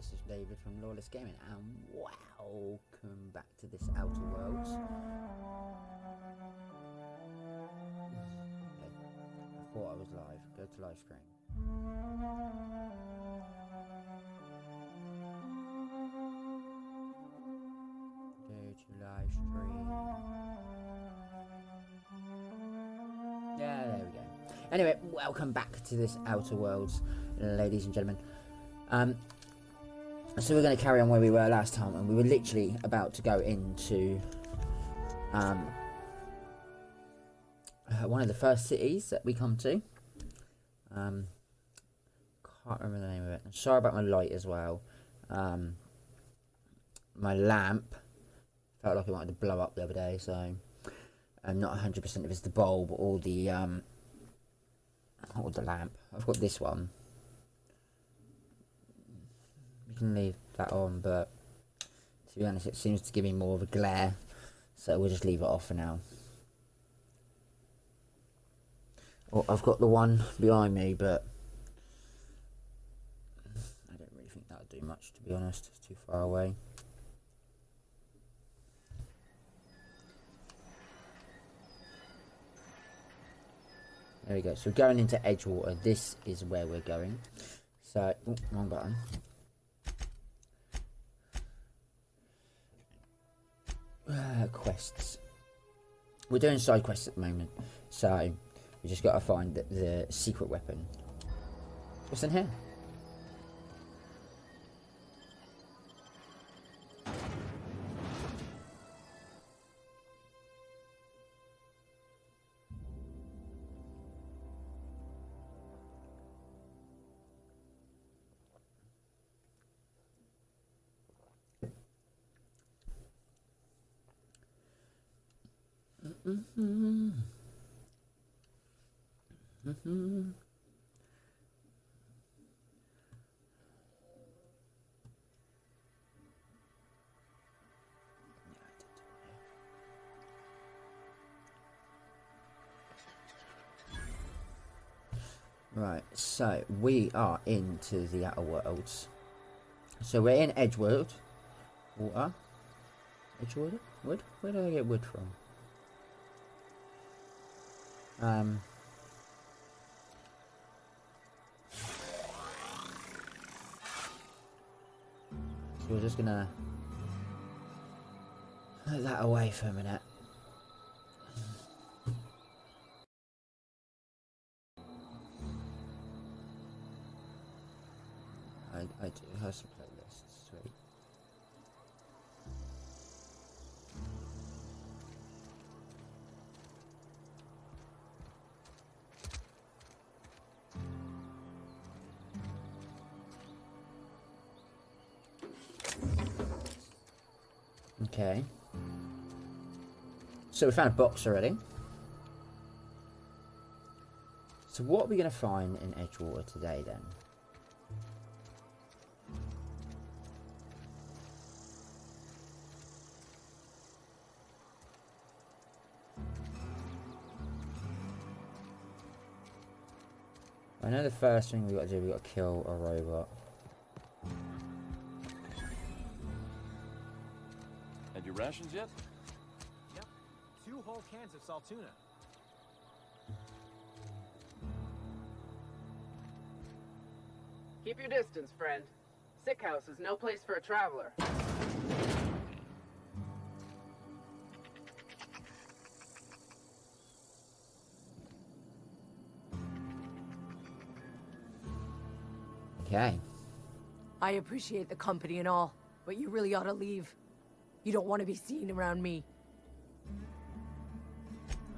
this is David from Lawless Gaming, and welcome back to this Outer Worlds. Okay. I thought I was live. Go to live stream. Go to live stream. Yeah, there we go. Anyway, welcome back to this Outer Worlds, ladies and gentlemen. So we're going to carry on where we were last time, and we were literally about to go into one of the first cities that we come to. Can't remember the name of it. I'm sorry about my light as well. My lamp felt like it wanted to blow up the other day, so I'm not 100% if it's the bulb or the lamp. I've got this one. We can leave that on, but to be honest, it seems to give me more of a glare, so we'll just leave it off for now. Oh, I've got the one behind me, but I don't really think that'll do much, to be honest. It's too far away. There we go. So we're going into Edgewater. This is where we're going. So, oh, wrong button. Quests. We're doing side quests at the moment, so we just got to find the secret weapon. What's in here? Right, so we are into the Outer Worlds. So we're in Edgewater. Water? Edgewater? Wood? Where did I get wood from? So we're just gonna put that away for a minute. I do have some playlists, sweet. Okay. So we found a box already. So what are we going to find in Edgewater today then? I know the first thing we got to do, we got to kill a robot. Had your rations yet? Yep. 2 whole cans of salt tuna. Keep your distance, friend. Sick house is no place for a traveler. Okay. I appreciate the company and all, but you really ought to leave. You don't want to be seen around me.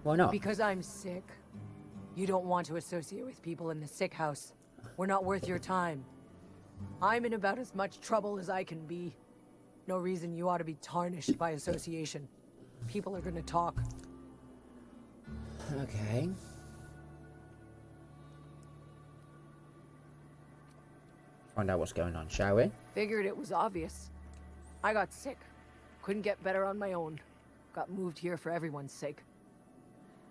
Why not? Because I'm sick. You don't want to associate with people in the sick house. We're not worth your time. I'm in about as much trouble as I can be. No reason you ought to be tarnished by association. People are gonna talk. Okay. Find out what's going on, shall we? Figured it was obvious. I got sick. Couldn't get better on my own. Got moved here for everyone's sake.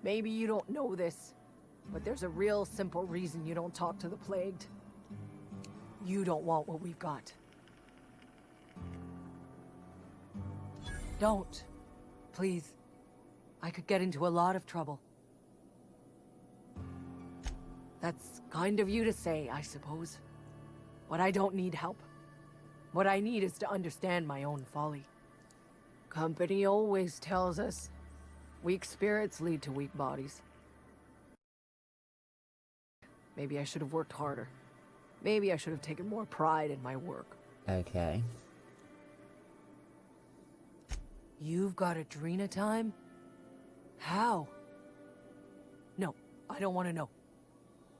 Maybe you don't know this, but there's a real simple reason you don't talk to the plagued. You don't want what we've got. Don't. Please. I could get into a lot of trouble. That's kind of you to say, I suppose. But I don't need help. What I need is to understand my own folly. Company always tells us, weak spirits lead to weak bodies. Maybe I should have worked harder. Maybe I should have taken more pride in my work. Okay. You've got Adrena time? How? No, I don't want to know.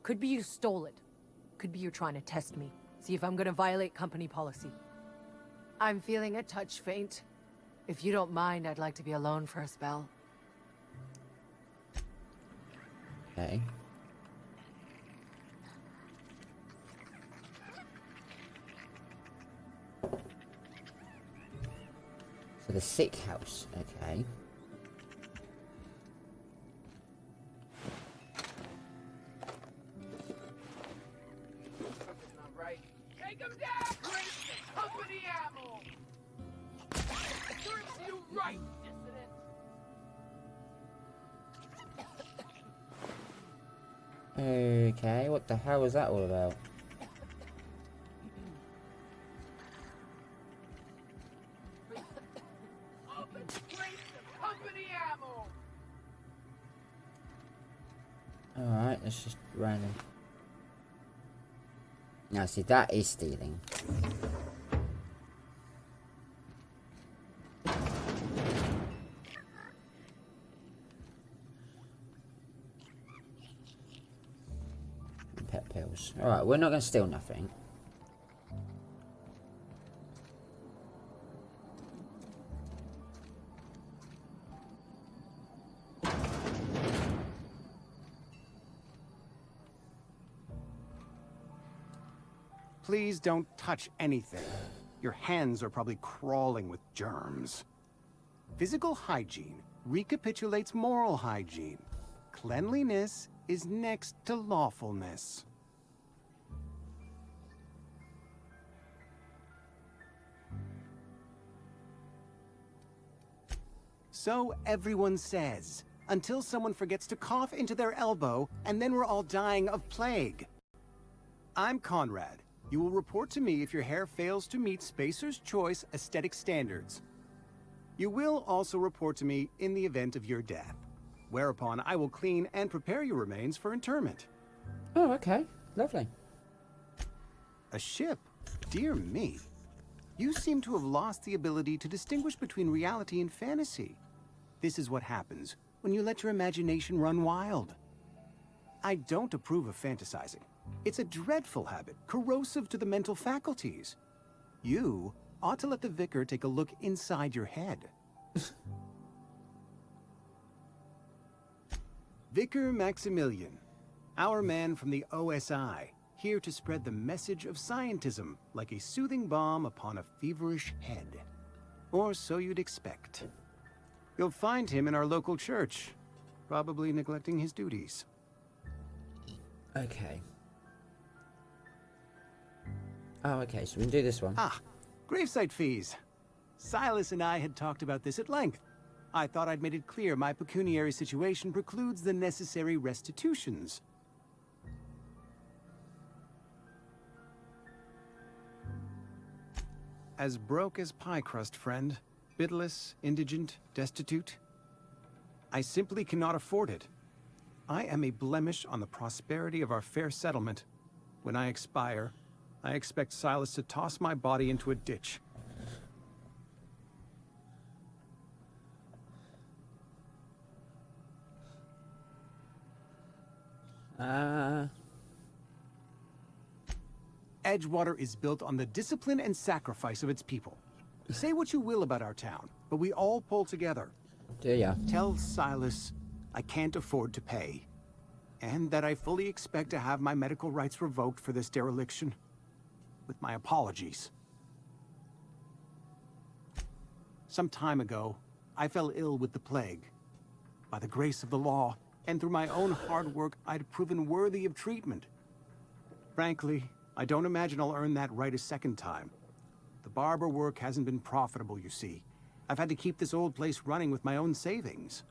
Could be you stole it. Could be you're trying to test me. See if I'm gonna violate company policy. I'm feeling a touch faint. If you don't mind, I'd like to be alone for a spell. Okay. So the sick house, okay. Something's not right. Take him down! Great company ammo! Serves you right, dissident! Okay, what the hell was that all about? Open crates of company ammo! Alright, let's just random. Now see, that is stealing. Pet pills. Alright, we're not going to steal nothing. Please don't touch anything. Your hands are probably crawling with germs. Physical hygiene recapitulates moral hygiene. Cleanliness is next to lawfulness. So everyone says, until someone forgets to cough into their elbow, and then we're all dying of plague. I'm Conrad. You will report to me if your hair fails to meet Spacer's Choice aesthetic standards. You will also report to me in the event of your death, whereupon I will clean and prepare your remains for interment. Oh, okay. Lovely. A ship? Dear me. You seem to have lost the ability to distinguish between reality and fantasy. This is what happens when you let your imagination run wild. I don't approve of fantasizing. It's a dreadful habit, corrosive to the mental faculties. You ought to let the vicar take a look inside your head. Vicar Maximilian, our man from the OSI, here to spread the message of scientism like a soothing balm upon a feverish head. Or so you'd expect. You'll find him in our local church, probably neglecting his duties. Okay. Oh, okay, so we can do this one. Ah, gravesite fees. Silas and I had talked about this at length. I thought I'd made it clear my pecuniary situation precludes the necessary restitutions. As broke as pie crust, friend. Bitless, indigent, destitute. I simply cannot afford it. I am a blemish on the prosperity of our fair settlement. When I expire, I expect Silas to toss my body into a ditch. Edgewater is built on the discipline and sacrifice of its people. Say what you will about our town, but we all pull together. Do ya? Tell Silas I can't afford to pay, and that I fully expect to have my medical rights revoked for this dereliction. With my apologies. Some time ago, I fell ill with the plague. By the grace of the law, and through my own hard work, I'd proven worthy of treatment. Frankly, I don't imagine I'll earn that right a second time. The barber work hasn't been profitable, you see. I've had to keep this old place running with my own savings.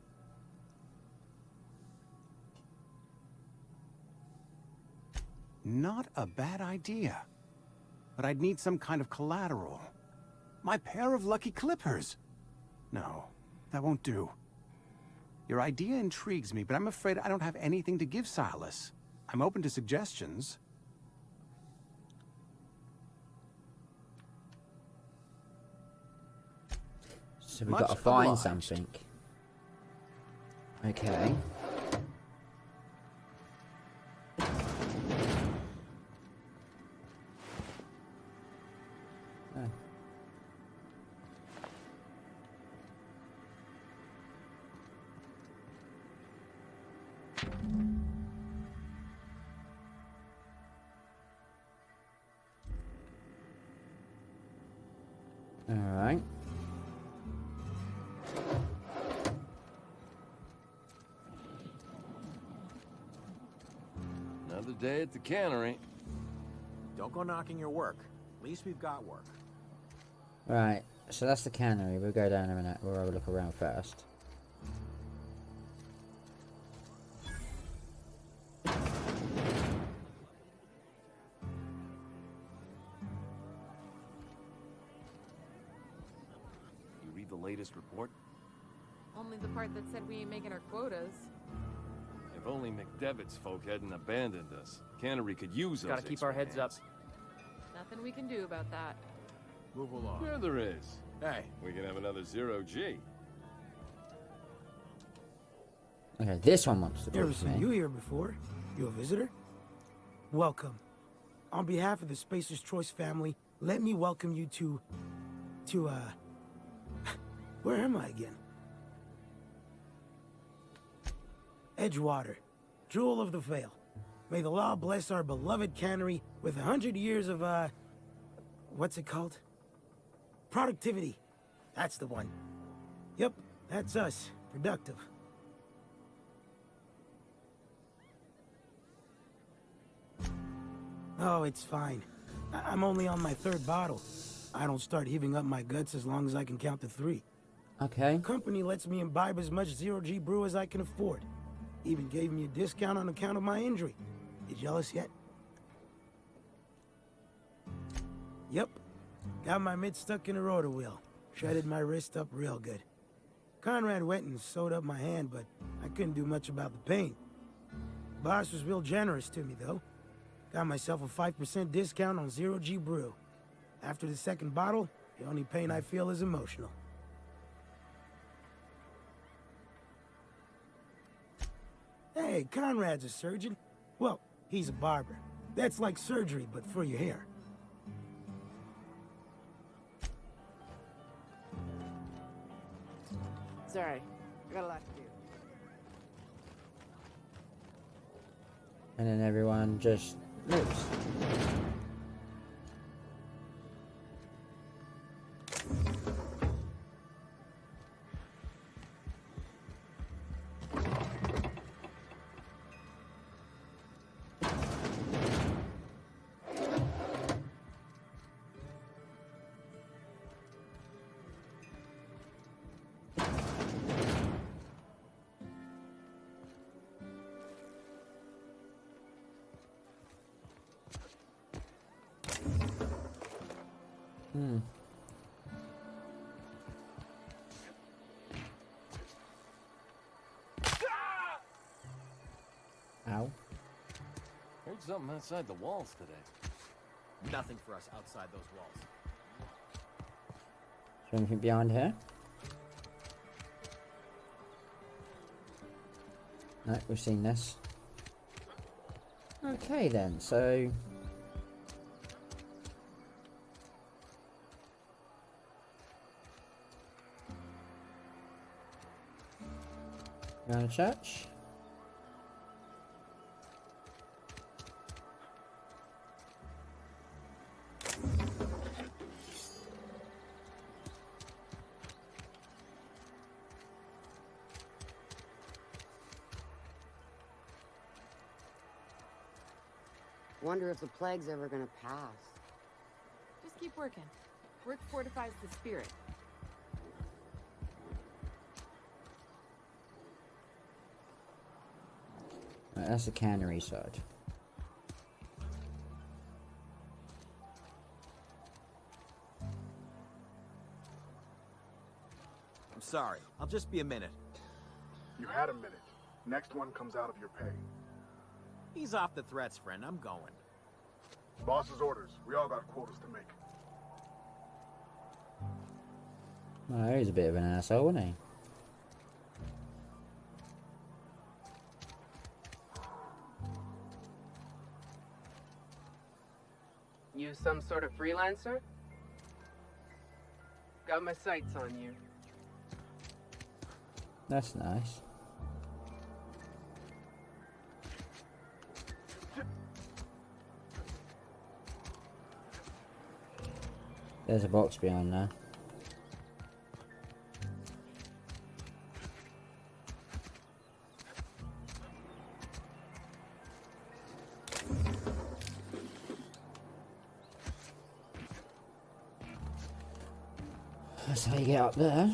Not a bad idea. But I'd need some kind of collateral. My pair of lucky clippers! No, that won't do. Your idea intrigues me, but I'm afraid I don't have anything to give Silas. I'm open to suggestions. So we've Much got to find obliged. something. Okay. Oh. All right. Another day at the cannery. Don't go knocking your work. At least we've got work. Right, so that's the cannery. We'll go down in a minute. We'll have a look around first. You read the latest report? Only the part that said we ain't making our quotas. If only McDevitt's folk hadn't abandoned us. Cannery could use those Gotta keep our heads up. hands. Nothing we can do about that. Move along. Yeah, there is. Hey, We can have another 0G. Okay, this one wants to Never talk to seen you me. here before. You a visitor? Welcome. On behalf of the Spacer's Choice family, let me welcome you to, where am I again? Edgewater, jewel of the Vale. May the law bless our beloved cannery with 100 years of, what's it called? Productivity. That's the one. Yep, that's us. Productive. Oh, it's fine. I'm only on my 3rd bottle. I don't start heaving up my guts as long as I can count to 3. Okay. Company lets me imbibe as much 0G brew as I can afford. Even gave me a discount on account of my injury. You jealous yet? Yep. Got my mid stuck in a rotor wheel. Shredded my wrist up real good. Conrad went and sewed up my hand, but I couldn't do much about the pain. Boss was real generous to me, though. Got myself a 5% discount on 0G brew. After the 2nd bottle, the only pain I feel is emotional. Hey, Conrad's a surgeon. Well, he's a barber. That's like surgery, but for your hair. Sorry, I got a lot to do. And then everyone just moves. Ow. Heard something outside the walls today. Nothing for us outside those walls. Is there anything behind here? No, we've seen this. Okay then, so... Around the church? Wonder if the plague's ever gonna pass. Just keep working. Work fortifies the spirit. Right, that's the cannery side. I'm sorry. I'll just be a minute. You had a minute. Next one comes out of your pay. Ease off the threats, friend. I'm going. Boss's orders. We all got quotas to make. Well, he's a bit of an asshole, isn't he? You some sort of freelancer? Got my sights on you. That's nice. There's a box behind there. That's how you get up there.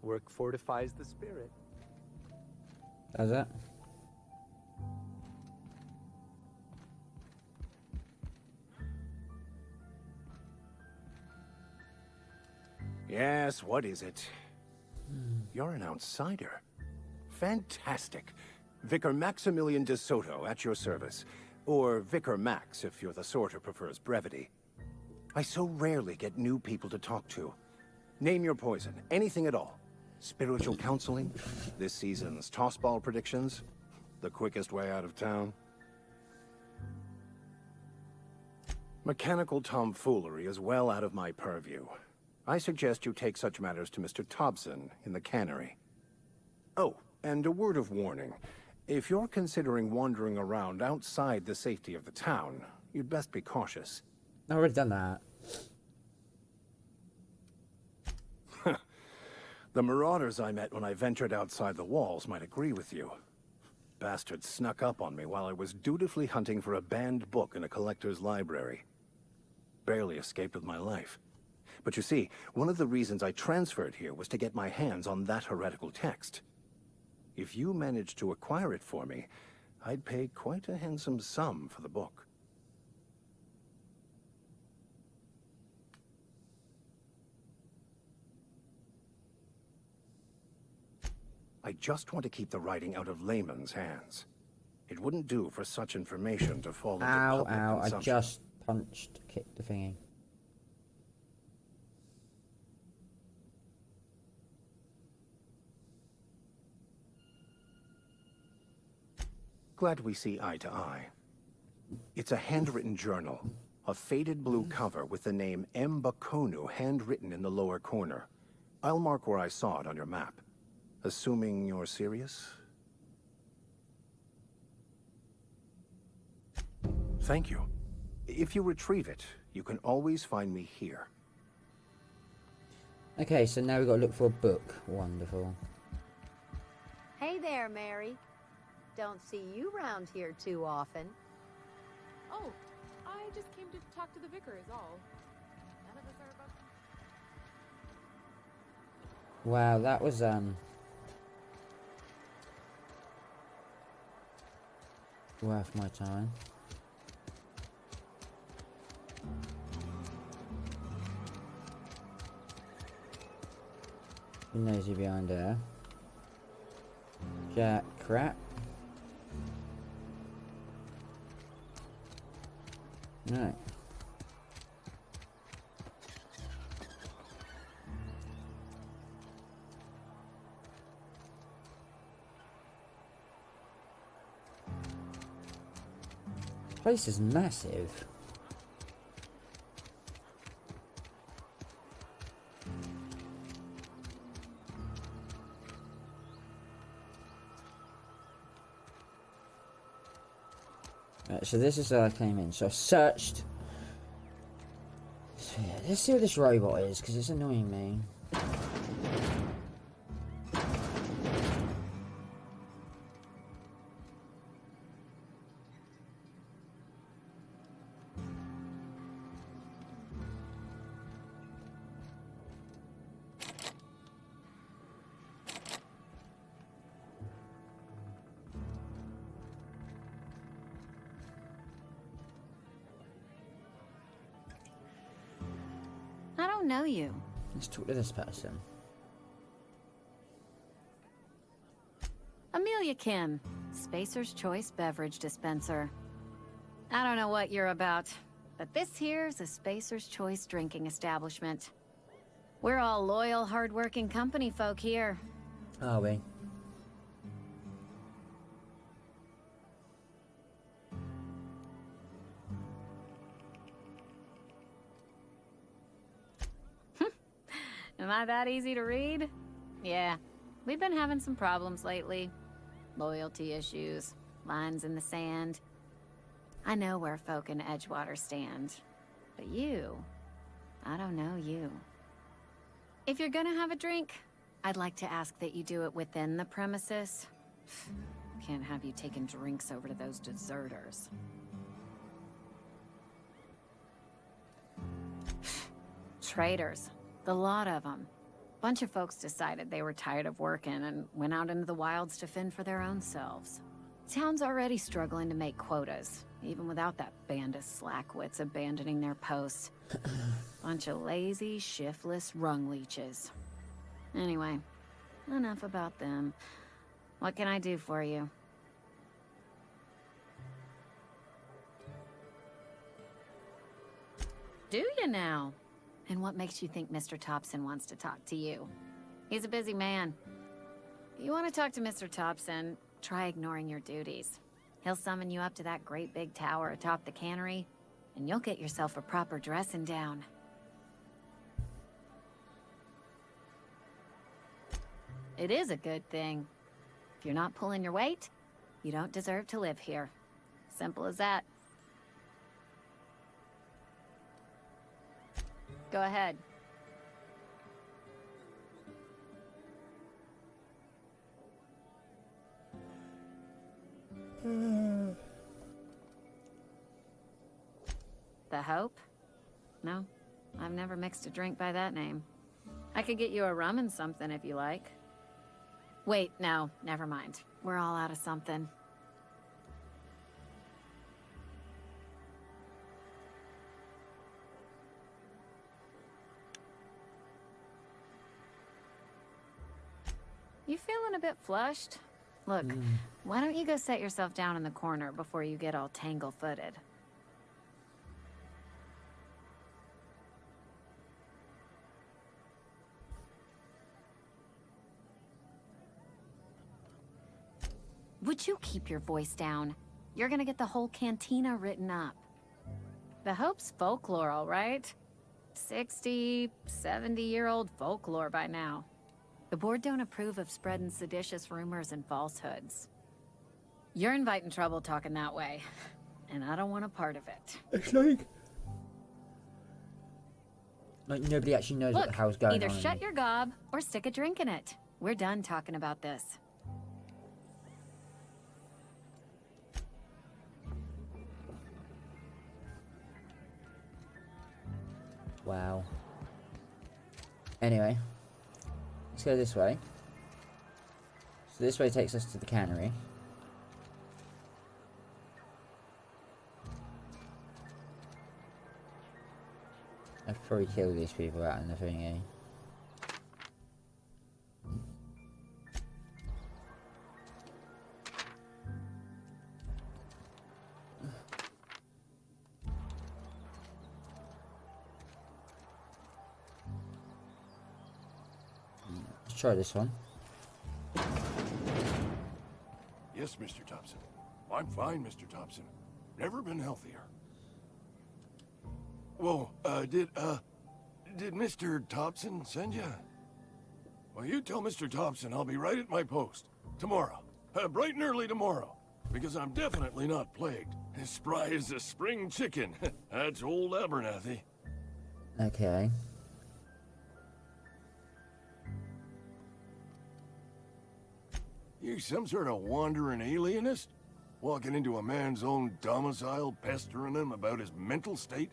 Work fortifies the spirit. Does it? Yes, what is it? You're an outsider. Fantastic. Vicar Maximilian de Soto, at your service. Or Vicar Max, if you're the sort who prefers brevity. I so rarely get new people to talk to. Name your poison, anything at all. Spiritual counseling, this season's tossball predictions, the quickest way out of town. Mechanical tomfoolery is well out of my purview. I suggest you take such matters to Mr. Thompson in the cannery. Oh, and a word of warning. If you're considering wandering around outside the safety of the town, you'd best be cautious. I've already done that. The marauders I met when I ventured outside the walls might agree with you. Bastards snuck up on me while I was dutifully hunting for a banned book in a collector's library. Barely escaped with my life. But you see, one of the reasons I transferred here was to get my hands on that heretical text. If you managed to acquire it for me, I'd pay quite a handsome sum for the book. I just want to keep the writing out of layman's hands. It wouldn't do for such information to fall into public consumption. I just kicked the thingy. Glad we see eye to eye. It's a handwritten journal, a faded blue cover with the name M. Bakonu handwritten in the lower corner. I'll mark where I saw it on your map. Assuming you're serious? Thank you. If you retrieve it, you can always find me here. Okay, so now we've got to look for a book. Wonderful. Hey there, Mary. Don't see you round here too often. Oh, I just came to talk to the vicar is all. None of us are above. Wow, that was worth my time. Be nosy behind there. Jack crap. Right. Place is massive. Right, so this is how I came in. So I searched. So yeah, let's see what this robot is, because it's annoying me. don't know you. Let's talk to this person. Amelia Kim, Spacer's Choice Beverage Dispenser. I don't know what you're about, but this here's a Spacer's Choice drinking establishment. We're all loyal, hard-working company folk here. Are we? Am I that easy to read? Yeah, we've been having some problems lately. Loyalty issues, lines in the sand. I know where folk in Edgewater stand. But you, I don't know you. If you're gonna have a drink, I'd like to ask that you do it within the premises. Can't have you taking drinks over to those deserters. Traitors. The lot of them. Bunch of folks decided they were tired of working and went out into the wilds to fend for their own selves. Town's already struggling to make quotas, even without that band of slackwits abandoning their posts. Bunch of lazy, shiftless rung leeches. Anyway, enough about them. What can I do for you? Do you now? And what makes you think Mr. Thompson wants to talk to you? He's a busy man. If you want to talk to Mr. Thompson, try ignoring your duties. He'll summon you up to that great big tower atop the cannery, and you'll get yourself a proper dressing down. It is a good thing. If you're not pulling your weight, you don't deserve to live here. Simple as that. Go ahead. The Hope? No, I've never mixed a drink by that name. I could get you a rum and something if you like. Wait, no, never mind. We're all out of something. You feeling a bit flushed? Look, why don't you go set yourself down in the corner before you get all tangle-footed? Would you keep your voice down? You're gonna get the whole cantina written up. The Hope's folklore, all right? 60, 70-year-old folklore by now. The board don't approve of spreading seditious rumors and falsehoods. You're inviting trouble talking that way, and I don't want a part of it. It's like nobody actually knows what the hell's going on. Either shut your gob or stick a drink in it. We're done talking about this. Wow. Anyway, let's go this way. So this way takes us to the cannery. I've probably killed these people out in the thingy. Let's try this one. Yes, Mr. Thompson. I'm fine, Mr. Thompson. Never been healthier. Whoa, did Mr. Thompson send you? Well, you tell Mr. Thompson I'll be right at my post. Tomorrow. Bright and early tomorrow. Because I'm definitely not plagued. As spry as a spring chicken. That's old Abernathy. Okay. You some sort of wandering alienist? Walking into a man's own domicile, pestering him about his mental state?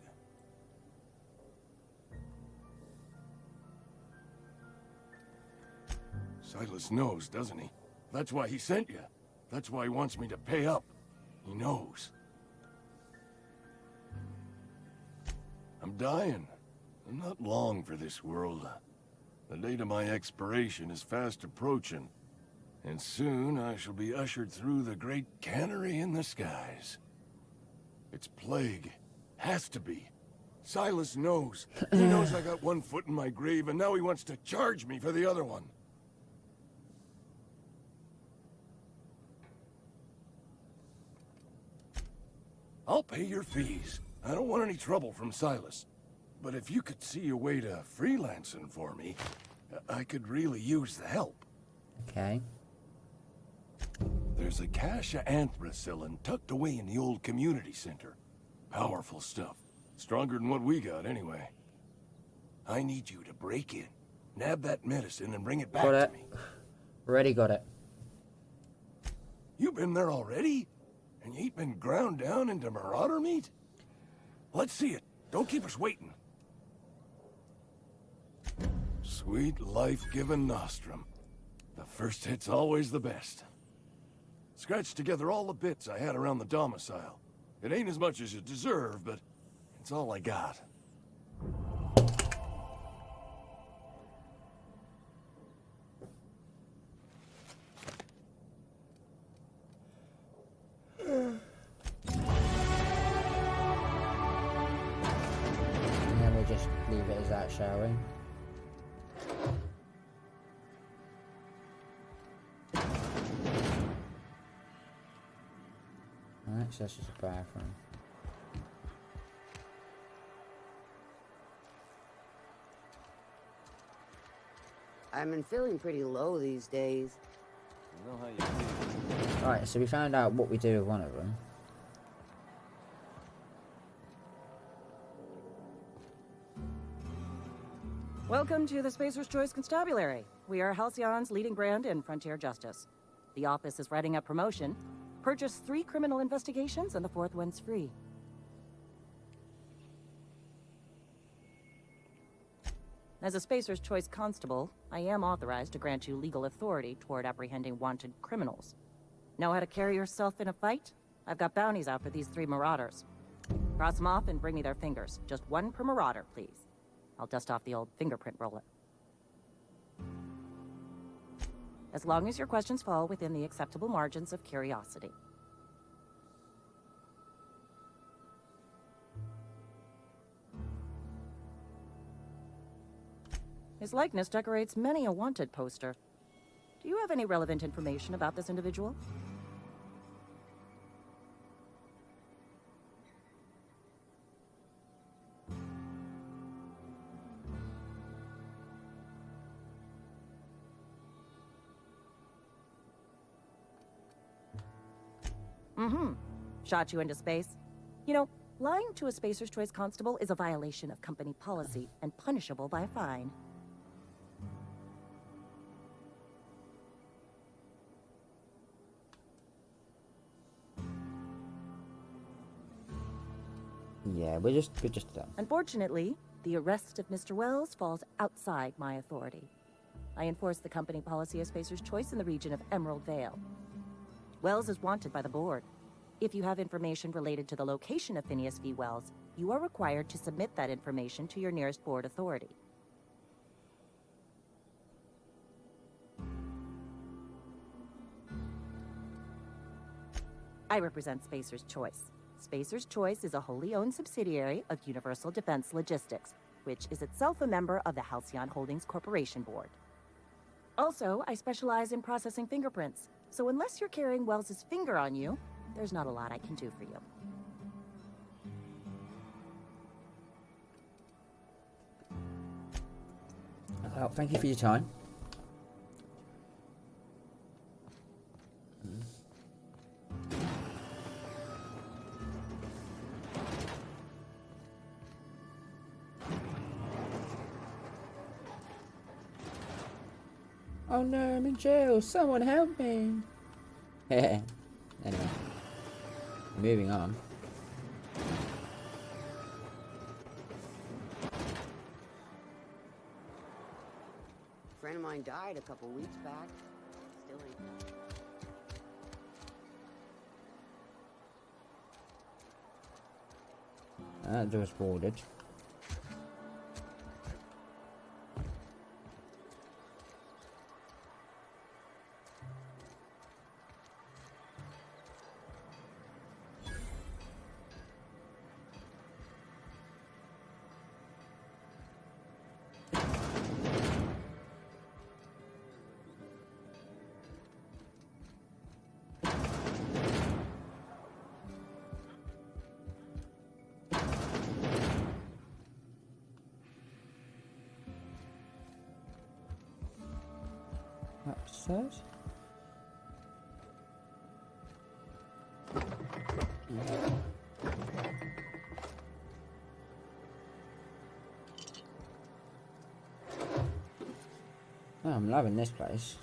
Silas knows, doesn't he? That's why he sent you. That's why he wants me to pay up. He knows. I'm dying. I'm not long for this world. The date of my expiration is fast approaching, and soon I shall be ushered through the great cannery in the skies. It's plague. Has to be. Silas knows. He knows I got one foot in my grave, and now he wants to charge me for the other one. I'll pay your fees. I don't want any trouble from Silas. But if you could see a way to freelancing for me, I could really use the help. Okay. There's a cache of anthracillin tucked away in the old community center. Powerful stuff. Stronger than what we got, anyway. I need you to break in, nab that medicine, and bring it back to me. Already got it. You been there already? And you ain't been ground down into marauder meat? Let's see it. Don't keep us waiting. Sweet life-giving nostrum. The first hit's always the best. Scratched together all the bits I had around the domicile. It ain't as much as you deserve, but it's all I got. And then we'll just leave it as that, shall we? Alright, so that's just a bathroom. I've been feeling pretty low these days. You know how you feel. Alright, so we found out what we do with one of them. Welcome to the Spacer's Choice Constabulary. We are Halcyon's leading brand in frontier justice. The office is writing up promotion. Purchase 3 criminal investigations and the 4th one's free. As a Spacer's Choice Constable, I am authorized to grant you legal authority toward apprehending wanted criminals. Know how to carry yourself in a fight? I've got bounties out for these 3 marauders. Cross them off and bring me their fingers. Just 1 per marauder, please. I'll dust off the old fingerprint roller. As long as your questions fall within the acceptable margins of curiosity. His likeness decorates many a wanted poster. Do you have any relevant information about this individual? Shot you into space? You know, lying to a Spacer's Choice Constable is a violation of company policy and punishable by a fine. Yeah, we're just done. Unfortunately, the arrest of Mr. Wells falls outside my authority. I enforce the company policy of Spacer's Choice in the region of Emerald Vale. Wells is wanted by the board. If you have information related to the location of Phineas V. Wells, you are required to submit that information to your nearest board authority. I represent Spacer's Choice. Spacer's Choice is a wholly owned subsidiary of Universal Defense Logistics, which is itself a member of the Halcyon Holdings Corporation Board. Also, I specialize in processing fingerprints, so unless you're carrying Wells's finger on you, there's not a lot I can do for you. Well, thank you for your time. Oh no, I'm in jail. Someone help me. Anyway, moving on. A friend of mine died a couple weeks back. Still ain't. That door's boarded. Size? Oh, I'm loving this place.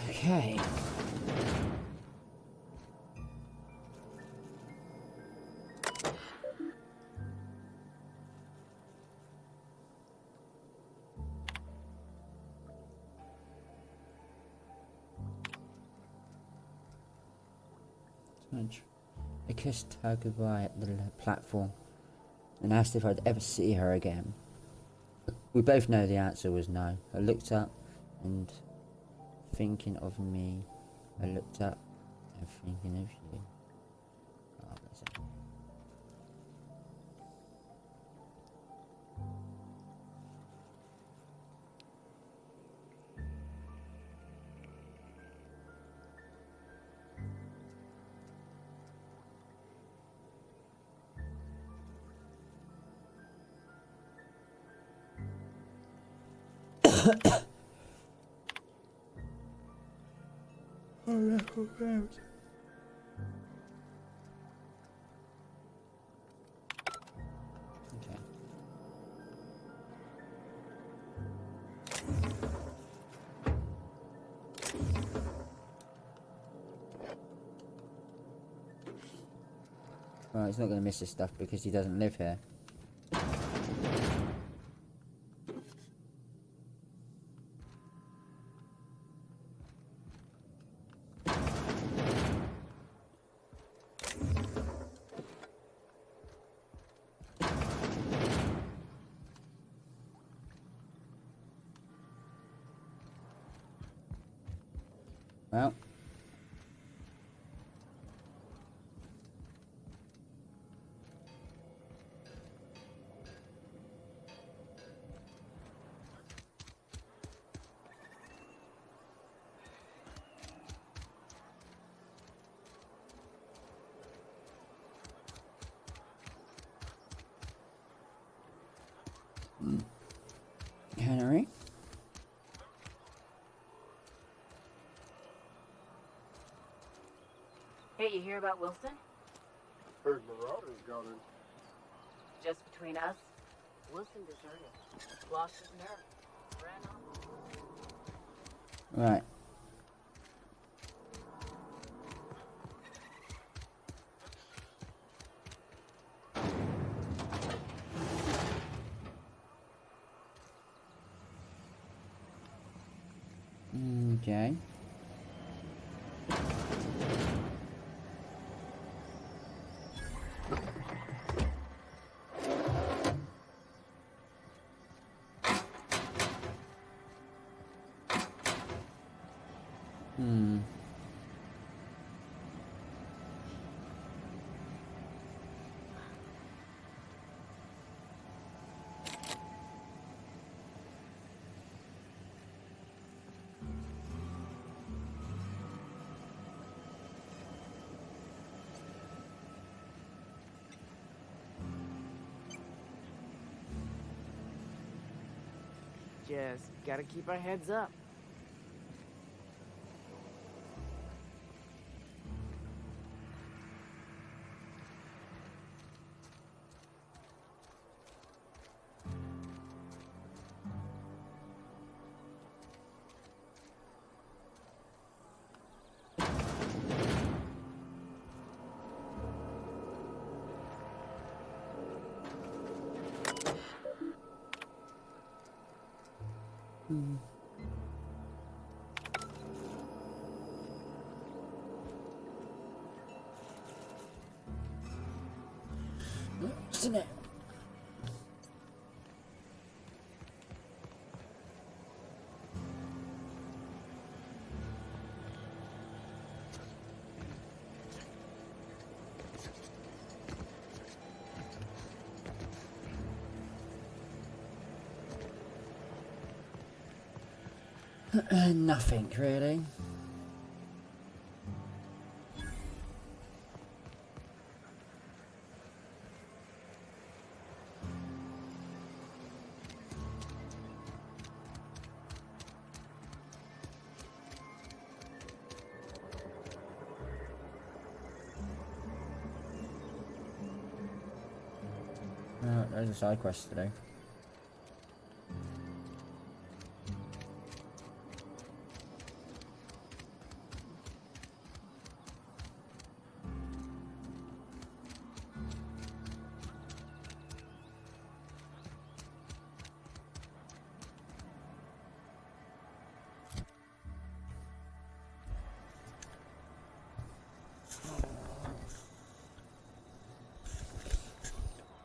Okay. I kissed her goodbye at the platform and asked if I'd ever see her again. We both know the answer was no. I looked up and thinking of me. I looked up and thinking of you. Oh, bless her. Okay. Well, he's not going to miss this stuff because he doesn't live here. Well. Henry? Hey, you hear about Wilson? Heard Marauders got in. Just between us, Wilson deserted. Lost his nerve. Ran off. Right. Okay. Just gotta keep our heads up. What's in it? Nothing really. There's a side quest to do.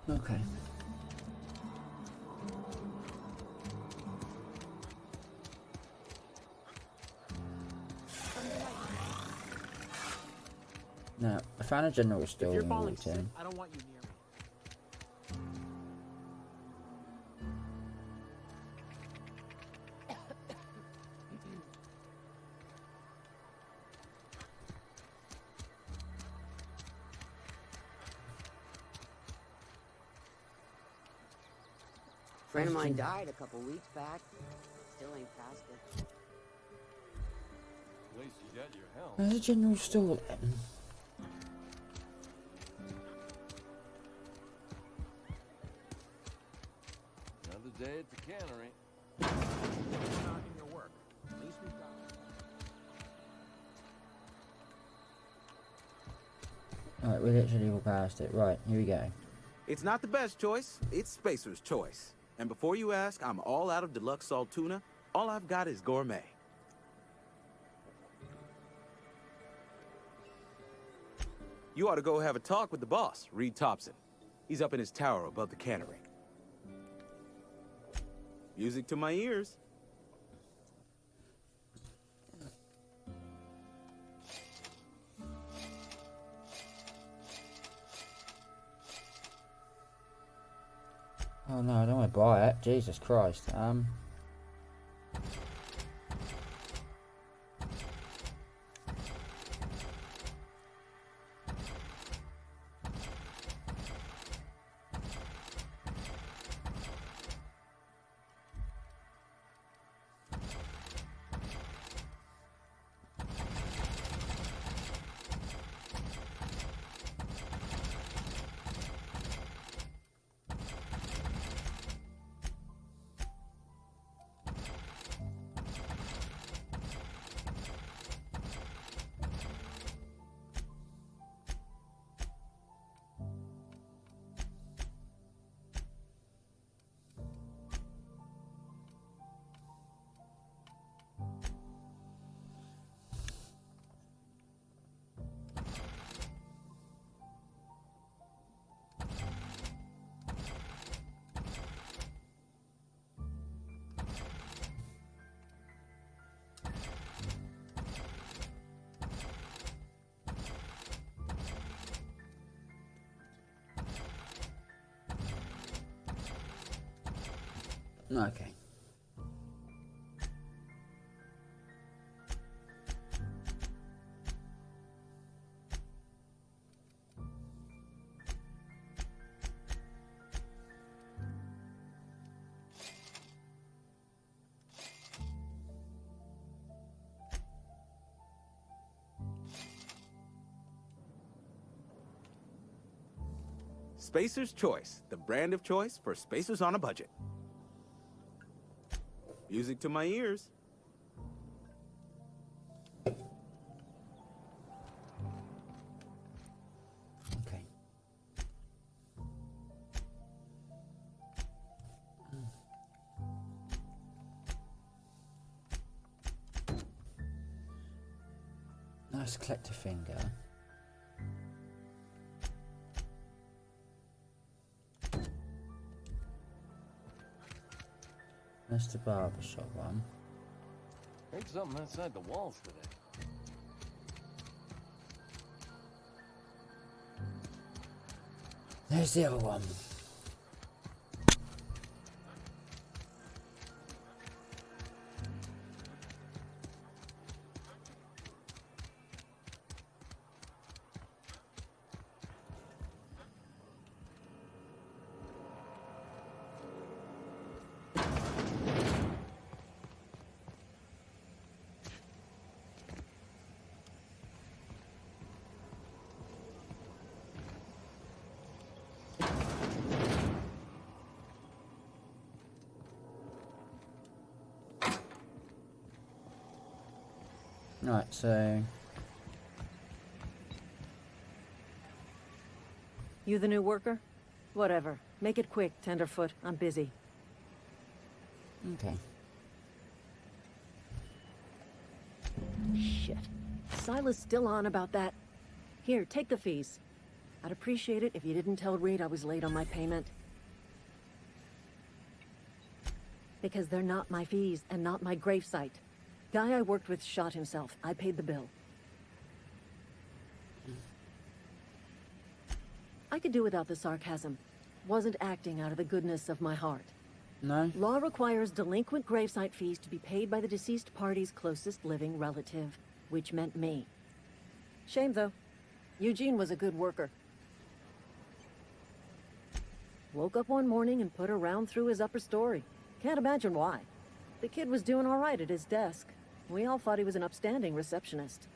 Okay. Now, I found a general store If you're in falling sick, Wellington. I don't want you near me. Friend of mine died a couple weeks back. Still ain't past it. At least you got your health. There's a general store then. Another day at the cannery. Not in your work. At least we've got. Alright, we literally all past it. Right, here we go. It's not the best choice, it's Spacer's choice. And before you ask, I'm all out of deluxe salt tuna. All I've got is gourmet. You ought to go have a talk with the boss, Reed Thompson. He's up in his tower above the cannery. Music to my ears. Oh no, I don't want to buy it. Jesus Christ. Okay. Spacer's Choice, the brand of choice for spacers on a budget. Music to my ears. Okay. Let's collect a finger. That's the barbershop one. Heard something outside the walls today. There's the other one. Right, so... You the new worker? Whatever. Make it quick, Tenderfoot. I'm busy. Okay. Shit. Silas still on about that. Here, take the fees. I'd appreciate it if you didn't tell Reed I was late on my payment. Because they're not my fees and not my gravesite. Guy I worked with shot himself. I paid the bill. I could do without the sarcasm. Wasn't acting out of the goodness of my heart. No? Law requires delinquent gravesite fees to be paid by the deceased party's closest living relative, which meant me. Shame, though. Eugene was a good worker. Woke up one morning and put a round through his upper story. Can't imagine why. The kid was doing all right at his desk. We all thought he was an upstanding receptionist.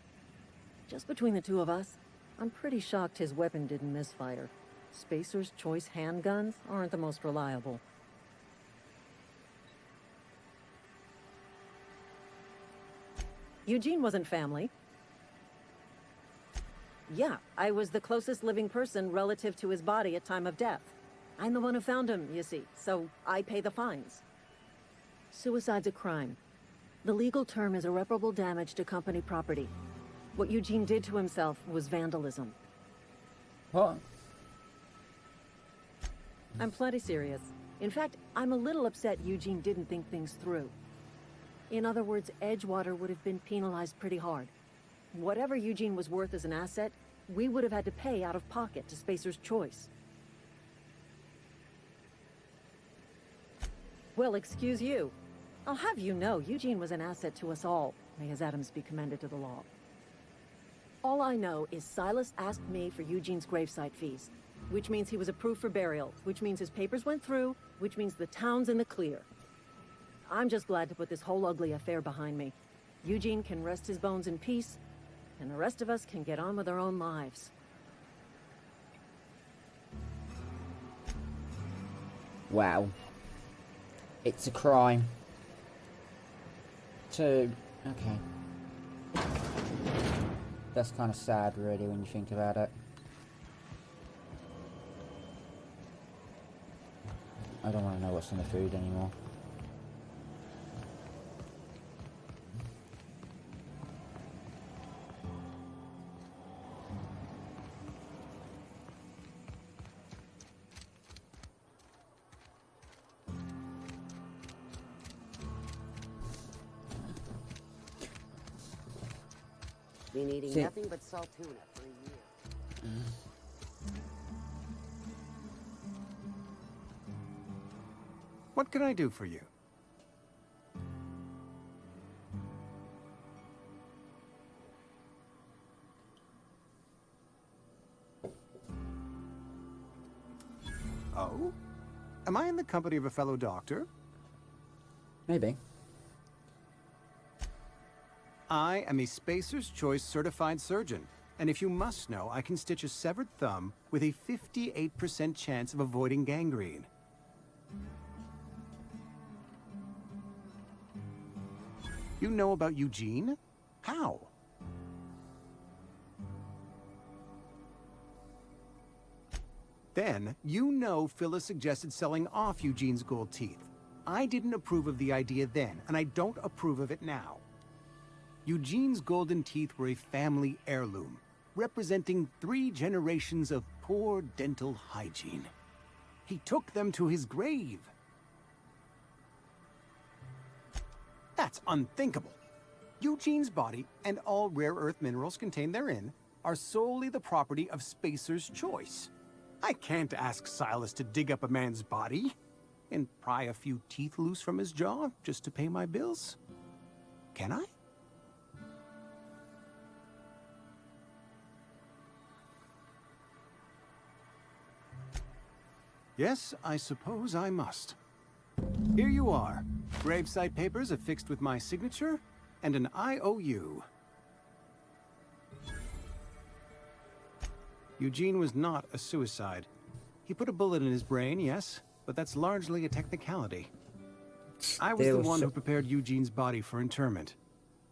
Just between the two of us, I'm pretty shocked his weapon didn't misfire. Spacer's Choice handguns aren't the most reliable. Eugene wasn't family. Yeah, I was the closest living person relative to his body at time of death. I'm the one who found him, you see, so I pay the fines. Suicide's a crime. The legal term is irreparable damage to company property. What Eugene did to himself was vandalism. What? I'm plenty serious. In fact, I'm a little upset Eugene didn't think things through. In other words, Edgewater would have been penalized pretty hard. Whatever Eugene was worth as an asset, we would have had to pay out of pocket to Spacer's Choice. Well, excuse you. I'll have you know, Eugene was an asset to us all. May his atoms be commended to the law. All I know is Silas asked me for Eugene's gravesite fees, which means he was approved for burial, which means his papers went through, which means the town's in the clear. I'm just glad to put this whole ugly affair behind me. Eugene can rest his bones in peace, and the rest of us can get on with our own lives. Wow. It's a crime. Okay. That's kind of sad, really, when you think about it. I don't want to know what's in the food anymore. Been eating nothing but salt tuna for a year. What can I do for you? Oh? Am I in the company of a fellow doctor? Maybe. I am a Spacer's Choice certified surgeon, and if you must know, I can stitch a severed thumb with a 58% chance of avoiding gangrene. You know about Eugene? How? Then, you know Phyllis suggested selling off Eugene's gold teeth. I didn't approve of the idea then, and I don't approve of it now. Eugene's golden teeth were a family heirloom, representing 3 generations of poor dental hygiene. He took them to his grave. That's unthinkable. Eugene's body and all rare earth minerals contained therein are solely the property of Spacer's choice. I can't ask Silas to dig up a man's body and pry a few teeth loose from his jaw just to pay my bills. Can I? Yes, I suppose I must. Here you are. Gravesite papers affixed with my signature and an IOU. Eugene was not a suicide. He put a bullet in his brain, yes, but that's largely a technicality. I was the one who prepared Eugene's body for interment.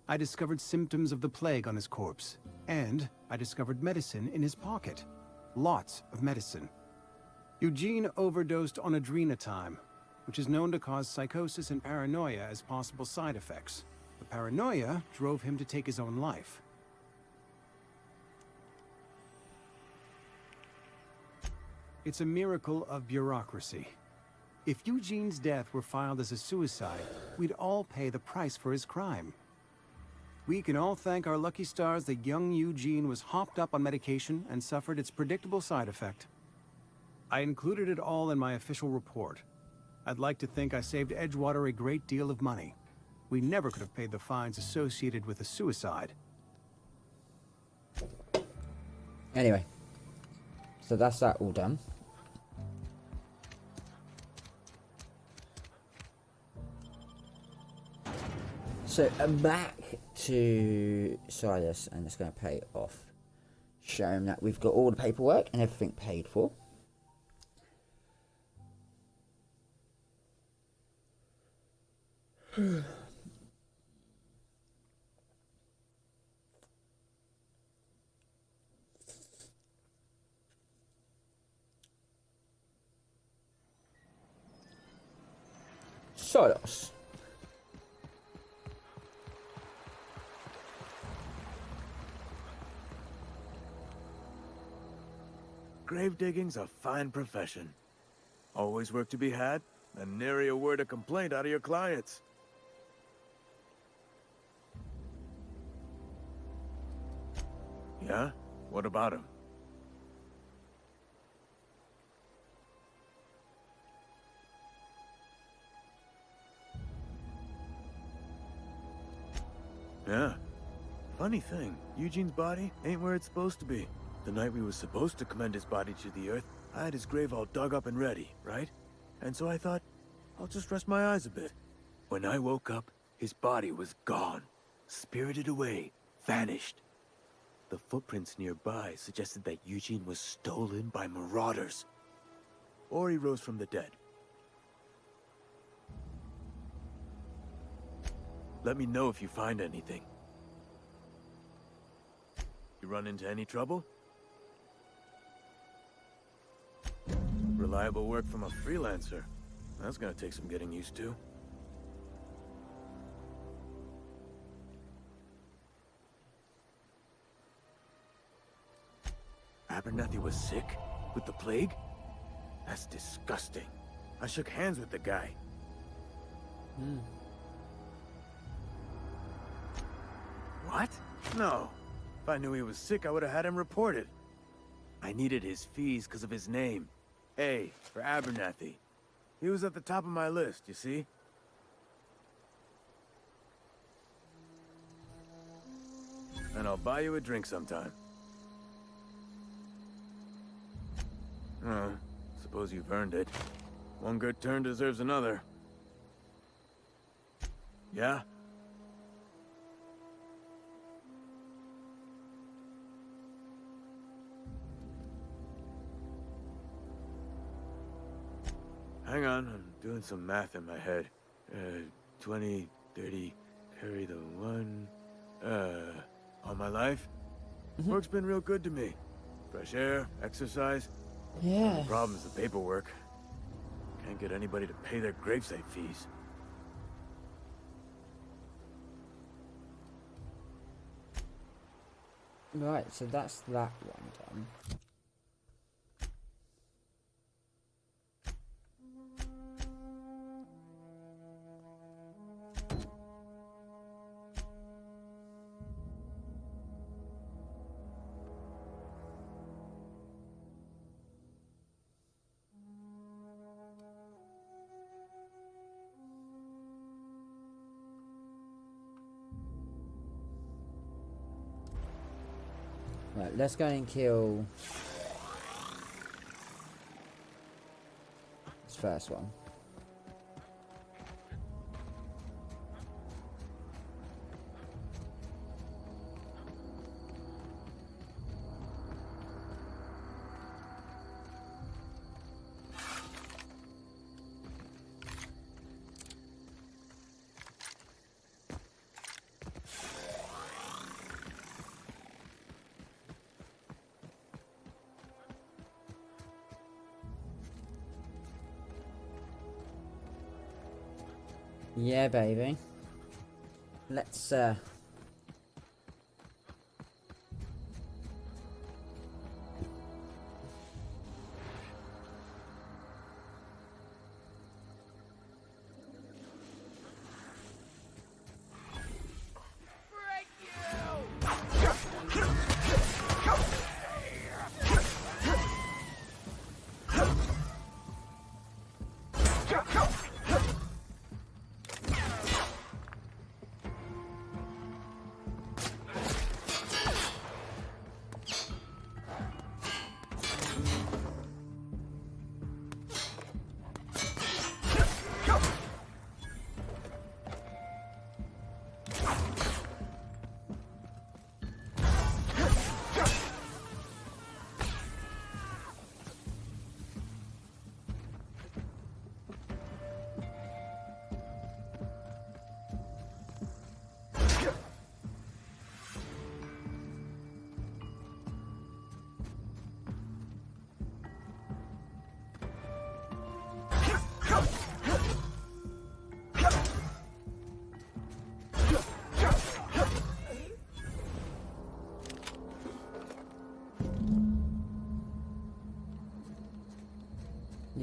I discovered symptoms of the plague on his corpse, and I discovered medicine in his pocket. Lots of medicine. Eugene overdosed on adrenatime, which is known to cause psychosis and paranoia as possible side effects. The paranoia drove him to take his own life. It's a miracle of bureaucracy. If Eugene's death were filed as a suicide, we'd all pay the price for his crime. We can all thank our lucky stars that young Eugene was hopped up on medication and suffered its predictable side effect. I included it all in my official report. I'd like to think I saved Edgewater a great deal of money. We never could have paid the fines associated with a suicide. Anyway, so that's that all done. So I'm back to Silas, and it's going to pay off. Show him that we've got all the paperwork and everything paid for. Silas. Grave digging's a fine profession. Always work to be had, and nary a word of complaint out of your clients. Yeah? What about him? Yeah. Funny thing, Eugene's body ain't where it's supposed to be. The night we was supposed to commend his body to the earth, I had his grave all dug up and ready, right? And so I thought, I'll just rest my eyes a bit. When I woke up, his body was gone. Spirited away. Vanished. The footprints nearby suggested that Eugene was stolen by marauders. Or he rose from the dead. Let me know if you find anything. You run into any trouble? Reliable work from a freelancer. That's gonna take some getting used to. Abernathy was sick? With the plague? That's disgusting. I shook hands with the guy. What? No. If I knew he was sick, I would have had him reported. I needed his fees because of his name. A for Abernathy. He was at the top of my list, you see? And I'll buy you a drink sometime. Suppose you've earned it. One good turn deserves another. Yeah? Hang on, I'm doing some math in my head. 20, 30, carry the 1... all my life? Work's been real good to me. Fresh air, exercise. Yeah. The problem's the paperwork. Can't get anybody to pay their gravesite fees. Right, so that's that one done. Right, let's go and kill this first one. Yeah, baby. Let's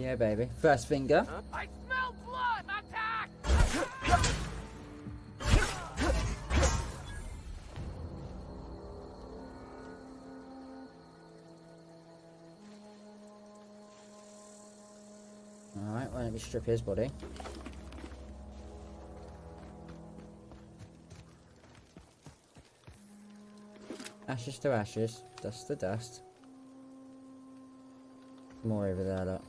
yeah, baby. First finger. I smell blood! Attack! Alright, well, let me strip his body. Ashes to ashes, dust to dust. More over there, look.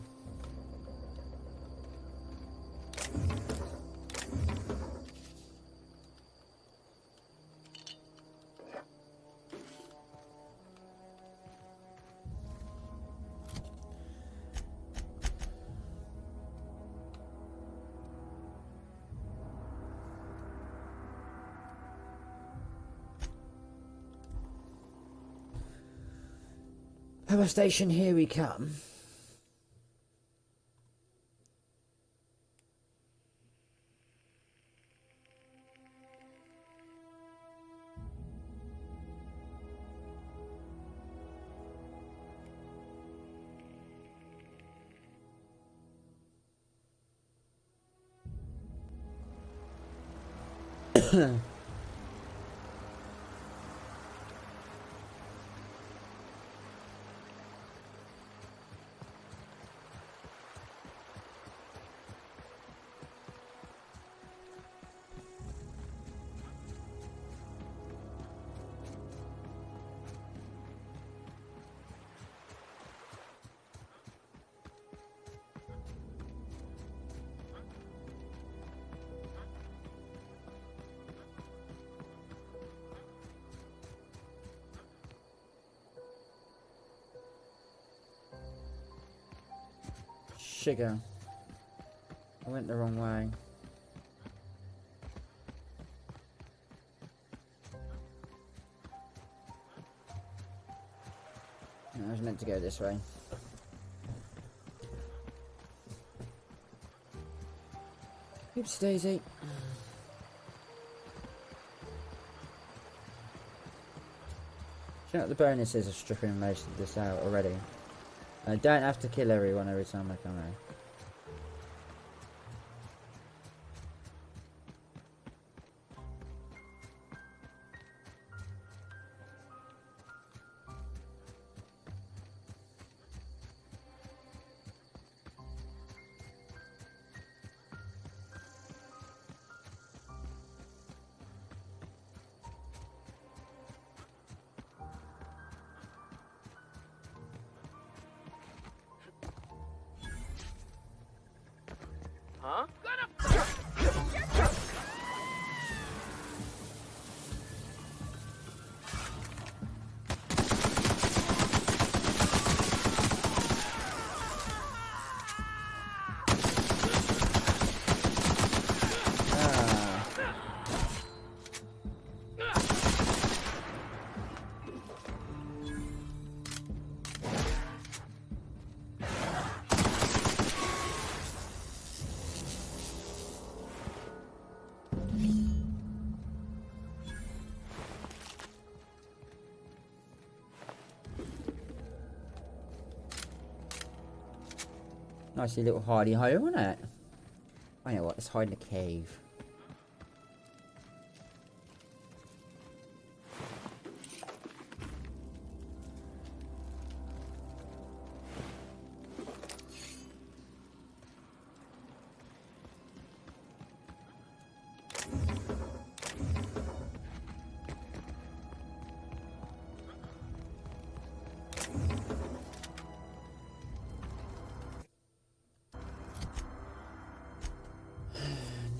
Power station, here we come. Sugar. I went the wrong way. No, I was meant to go this way. Oops, Daisy. you know what the bonus is of stripping most of this out already? I don't have to kill everyone every time I come out. Huh? Nicely little hidey hole, isn't it? I know what, let's hide in a cave.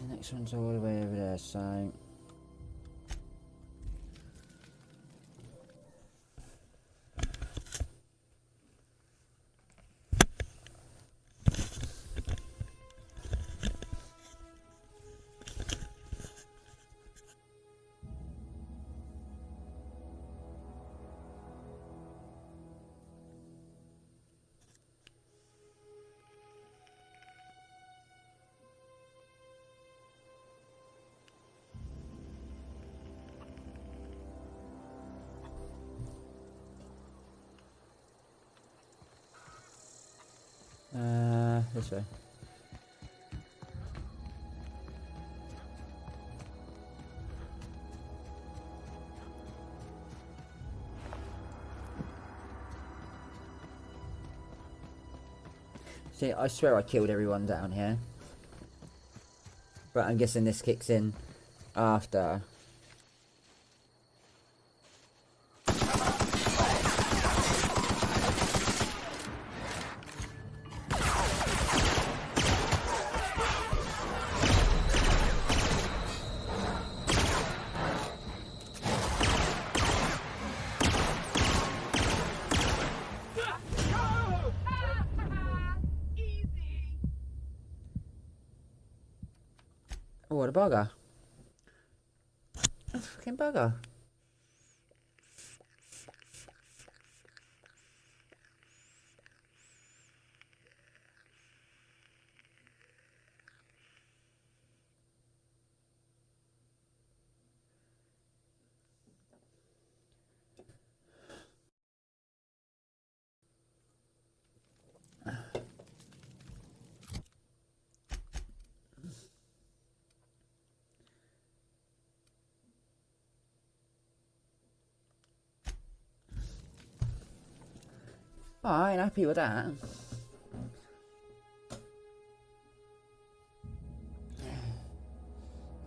Next one's all the way over there, so... this way. See, I swear I killed everyone down here. But I'm guessing this kicks in after. Oh, what a bugger. A fucking bugger. Oh, I ain't happy with that.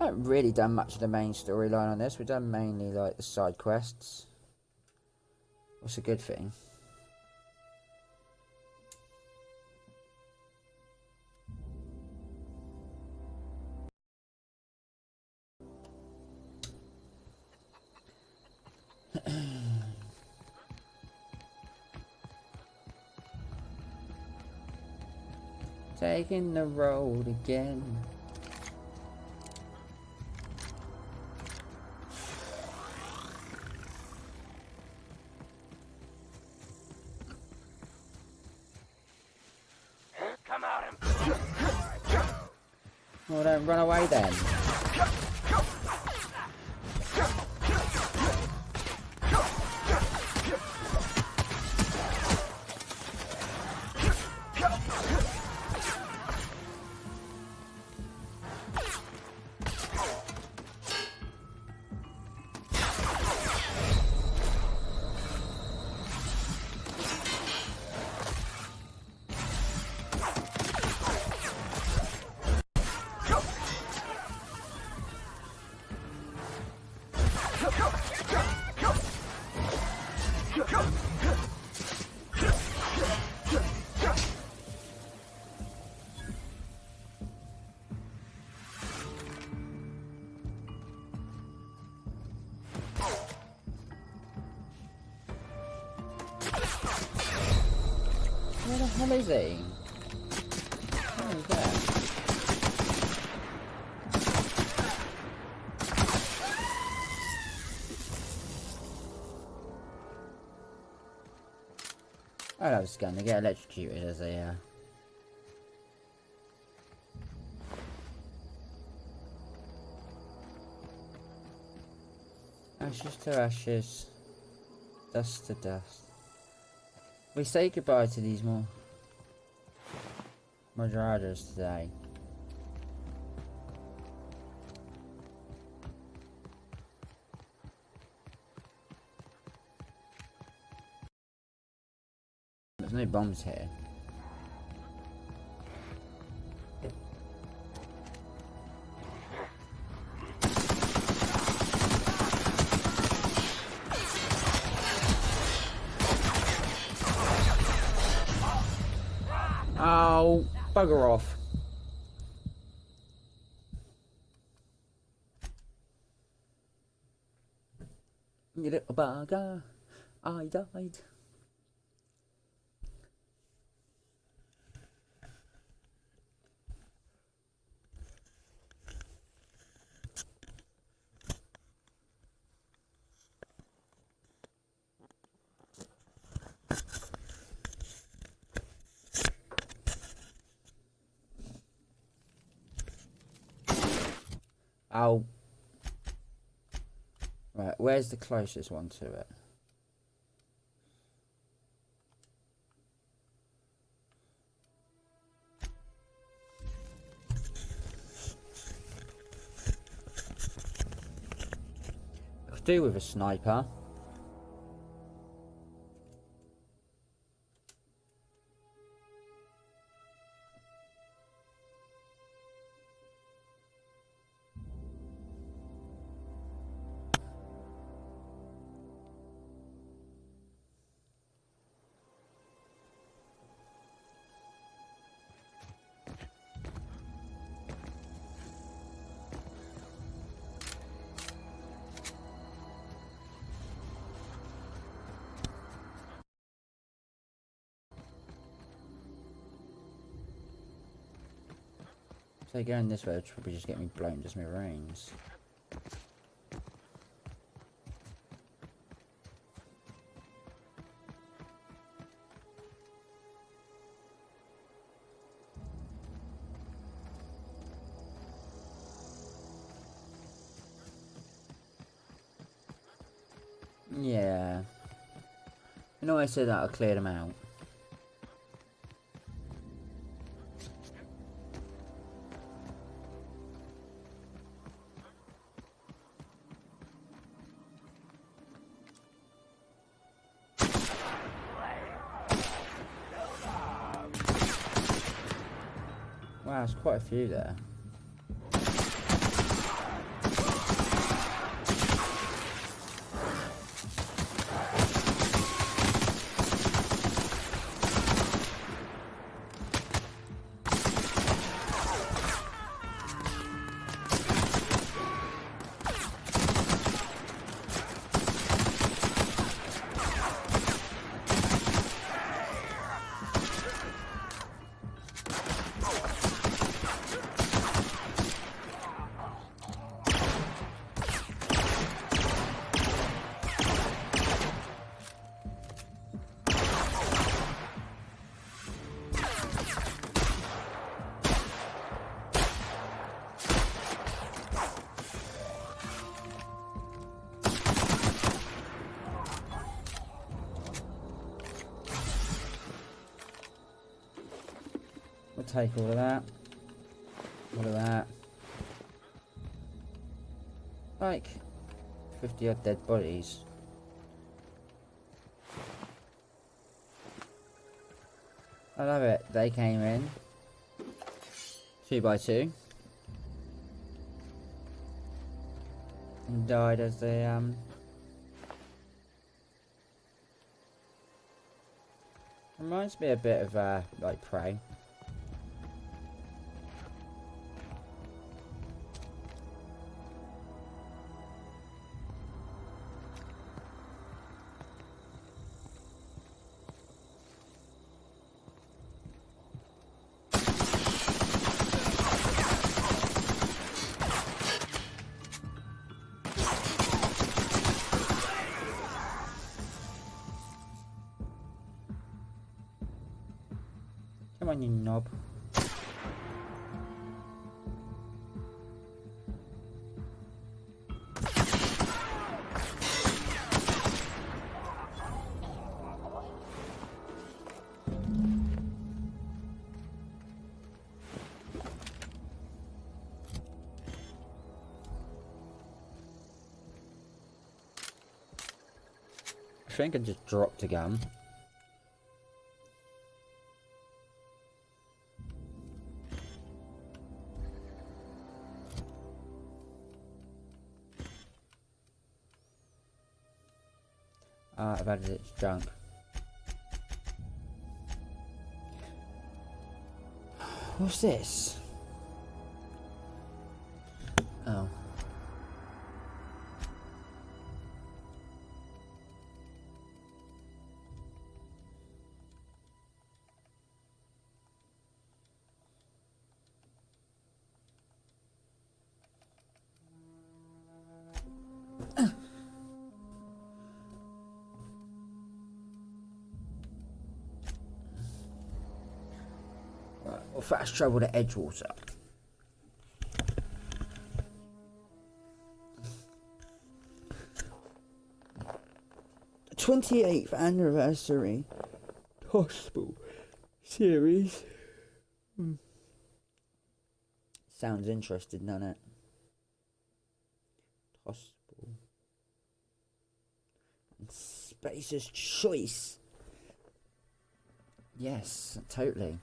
I haven't really done much of the main storyline on this. We've done mainly like the side quests. What's a good thing? Taking the road again. Come out and... Well, don't run away then. is he? What is that? I was going to get electrocuted as a ashes to ashes, dust to dust. We say goodbye to these more Moderados today. There's no bombs here. Oh, bugger off. You little bugger. I died. Oh. Right, where's the closest one to it? Could do with a sniper. So going this way, it'll probably just get me blown to smithereens. Yeah. You know I said that I cleared them out. Wow, there's quite a few there. We'll take all of that. All of that. Like 50 odd dead bodies. I love it. They came in 2 by 2 and died as they reminds me a bit of like Prey. Come on, you knob. I think I just dropped a gun. I've added its junk. What's this? Oh. Right, we'll fast travel to Edgewater. The 28th anniversary gospel series. Sounds interesting, doesn't it? Gospel. And Spacer's Choice. Yes, totally.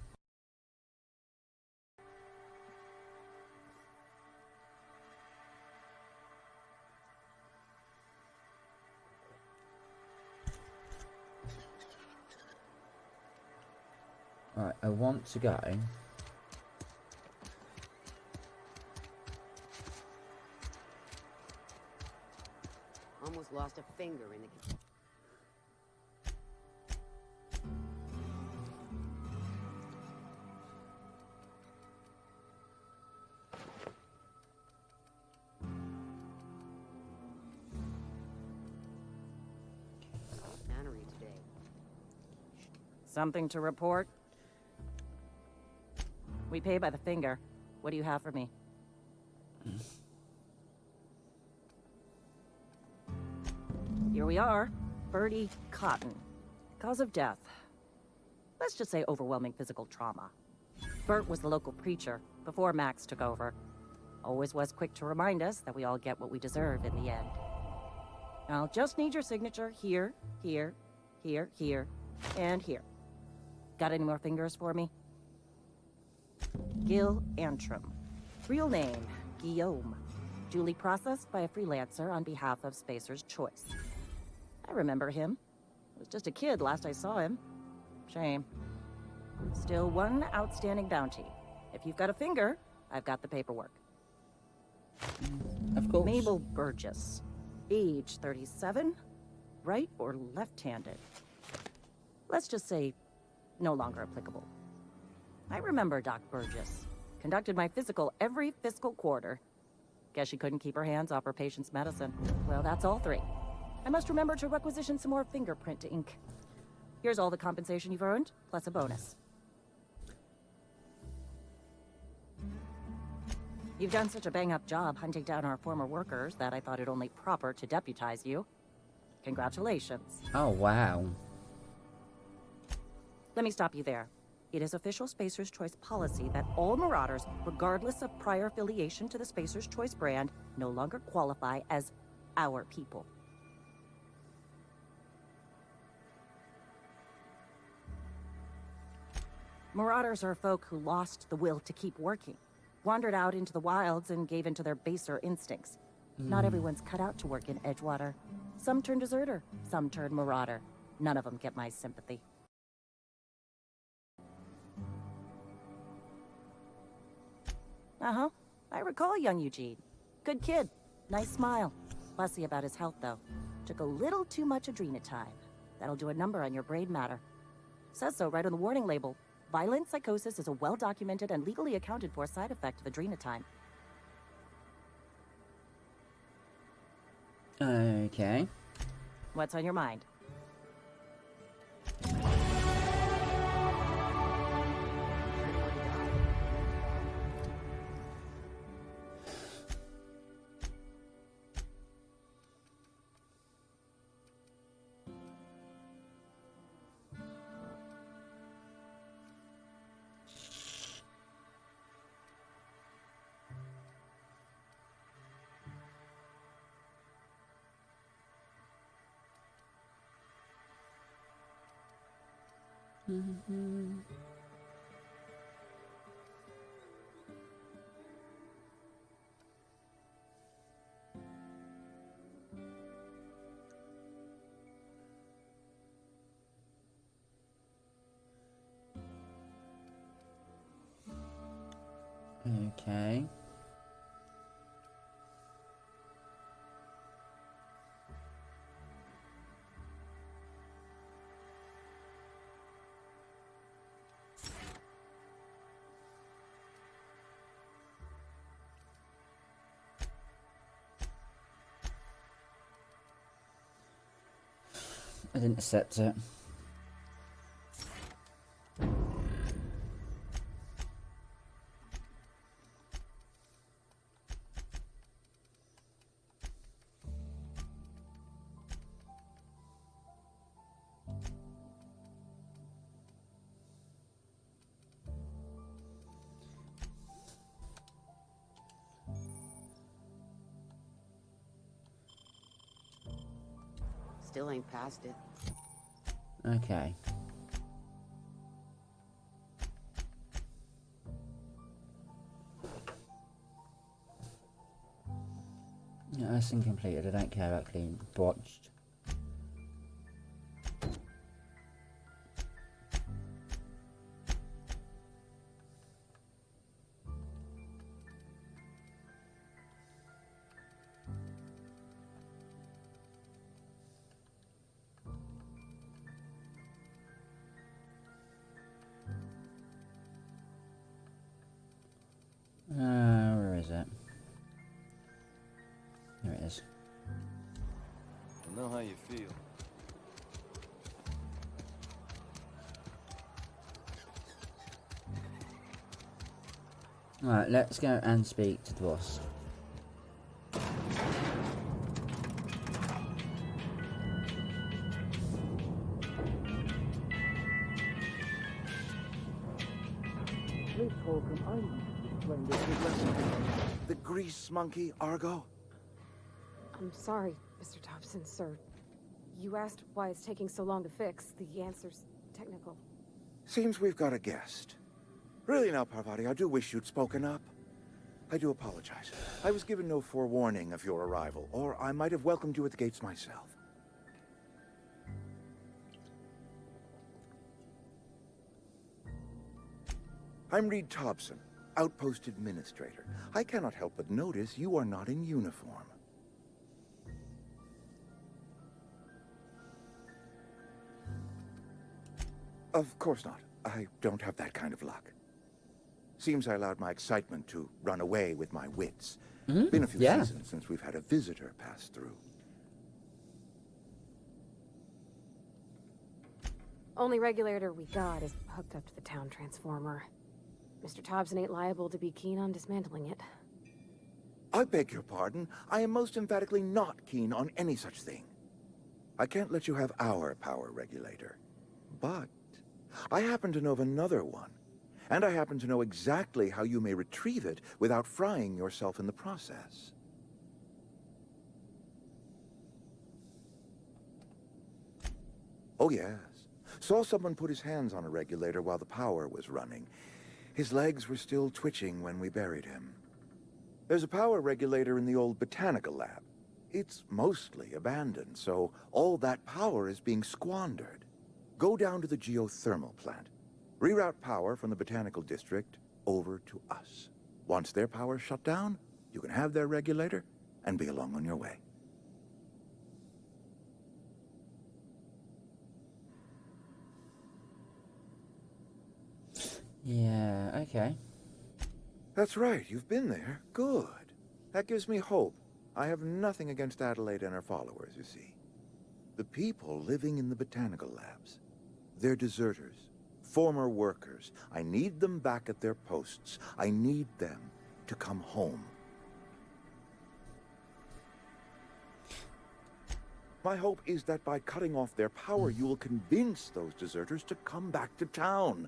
Right, I want to go. Almost lost a finger in the... Tannery today. Something to report? We pay by the finger. What do you have for me? Here we are. Birdie Cotton. Cause of death. Let's just say overwhelming physical trauma. Bert was the local preacher before Max took over. Always was quick to remind us that we all get what we deserve in the end. I'll just need your signature here, here, here, here, and here. Got any more fingers for me? Gil Antrim. Real name, Guillaume. Duly processed by a freelancer on behalf of Spacer's Choice. I remember him. I was just a kid last I saw him. Shame. Still one outstanding bounty. If you've got a finger, I've got the paperwork. Of course. Mabel Burgess. Age 37. Right or left-handed? Let's just say no longer applicable. I remember Doc Burgess. Conducted my physical every fiscal quarter. Guess she couldn't keep her hands off her patient's medicine. Well, that's all three. I must remember to requisition some more fingerprint ink. Here's all the compensation you've earned, plus a bonus. You've done such a bang-up job hunting down our former workers that I thought it only proper to deputize you. Congratulations. Oh, wow. Let me stop you there. It is official Spacer's Choice policy that all Marauders, regardless of prior affiliation to the Spacer's Choice brand, no longer qualify as our people. Marauders are folk who lost the will to keep working, wandered out into the wilds and gave into their baser instincts. Not everyone's cut out to work in Edgewater. Some turn deserter, some turn marauder. None of them get my sympathy. Uh-huh. I recall young Eugene. Good kid. Nice smile. Fussy about his health, though. Took a little too much adrenatime. That'll do a number on your brain matter. Says so right on the warning label. Violent psychosis is a well-documented and legally accounted for side effect of adrenatime. Okay. What's on your mind? Okay. I didn't accept it. Still ain't past it. Okay. Yeah, that's incompleted. I don't care about clean. Botched. Where is it? There it is. I know how you feel. Alright, let's go and speak to the boss. Please, Holcomb, I need to explain this with less. The grease monkey, Argo? I'm sorry, Mr. Thompson, sir. You asked why it's taking so long to fix. The answer's technical. Seems we've got a guest. Really now, Parvati, I do wish you'd spoken up. I do apologize. I was given no forewarning of your arrival, or I might have welcomed you at the gates myself. I'm Reed Thompson, Outpost Administrator. I cannot help but notice you are not in uniform. Of course not. I don't have that kind of luck. Seems I allowed my excitement to run away with my wits. Been a few seasons since we've had a visitor pass through. Only regulator we got is hooked up to the town transformer. Mr. Thompson ain't liable to be keen on dismantling it. I beg your pardon. I am most emphatically not keen on any such thing. I can't let you have our power regulator. But I happen to know of another one. And I happen to know exactly how you may retrieve it without frying yourself in the process. Oh, yes. Saw someone put his hands on a regulator while the power was running. His legs were still twitching when we buried him. There's a power regulator in the old botanical lab. It's mostly abandoned, so all that power is being squandered. Go down to the geothermal plant. Reroute power from the botanical district over to us. Once their power's shut down, you can have their regulator and be along on your way. Yeah, okay. That's right, you've been there. Good. That gives me hope. I have nothing against Adelaide and her followers, you see. The people living in the botanical labs, they're deserters. Former workers. I need them back at their posts. I need them to come home. My hope is that by cutting off their power, you will convince those deserters to come back to town.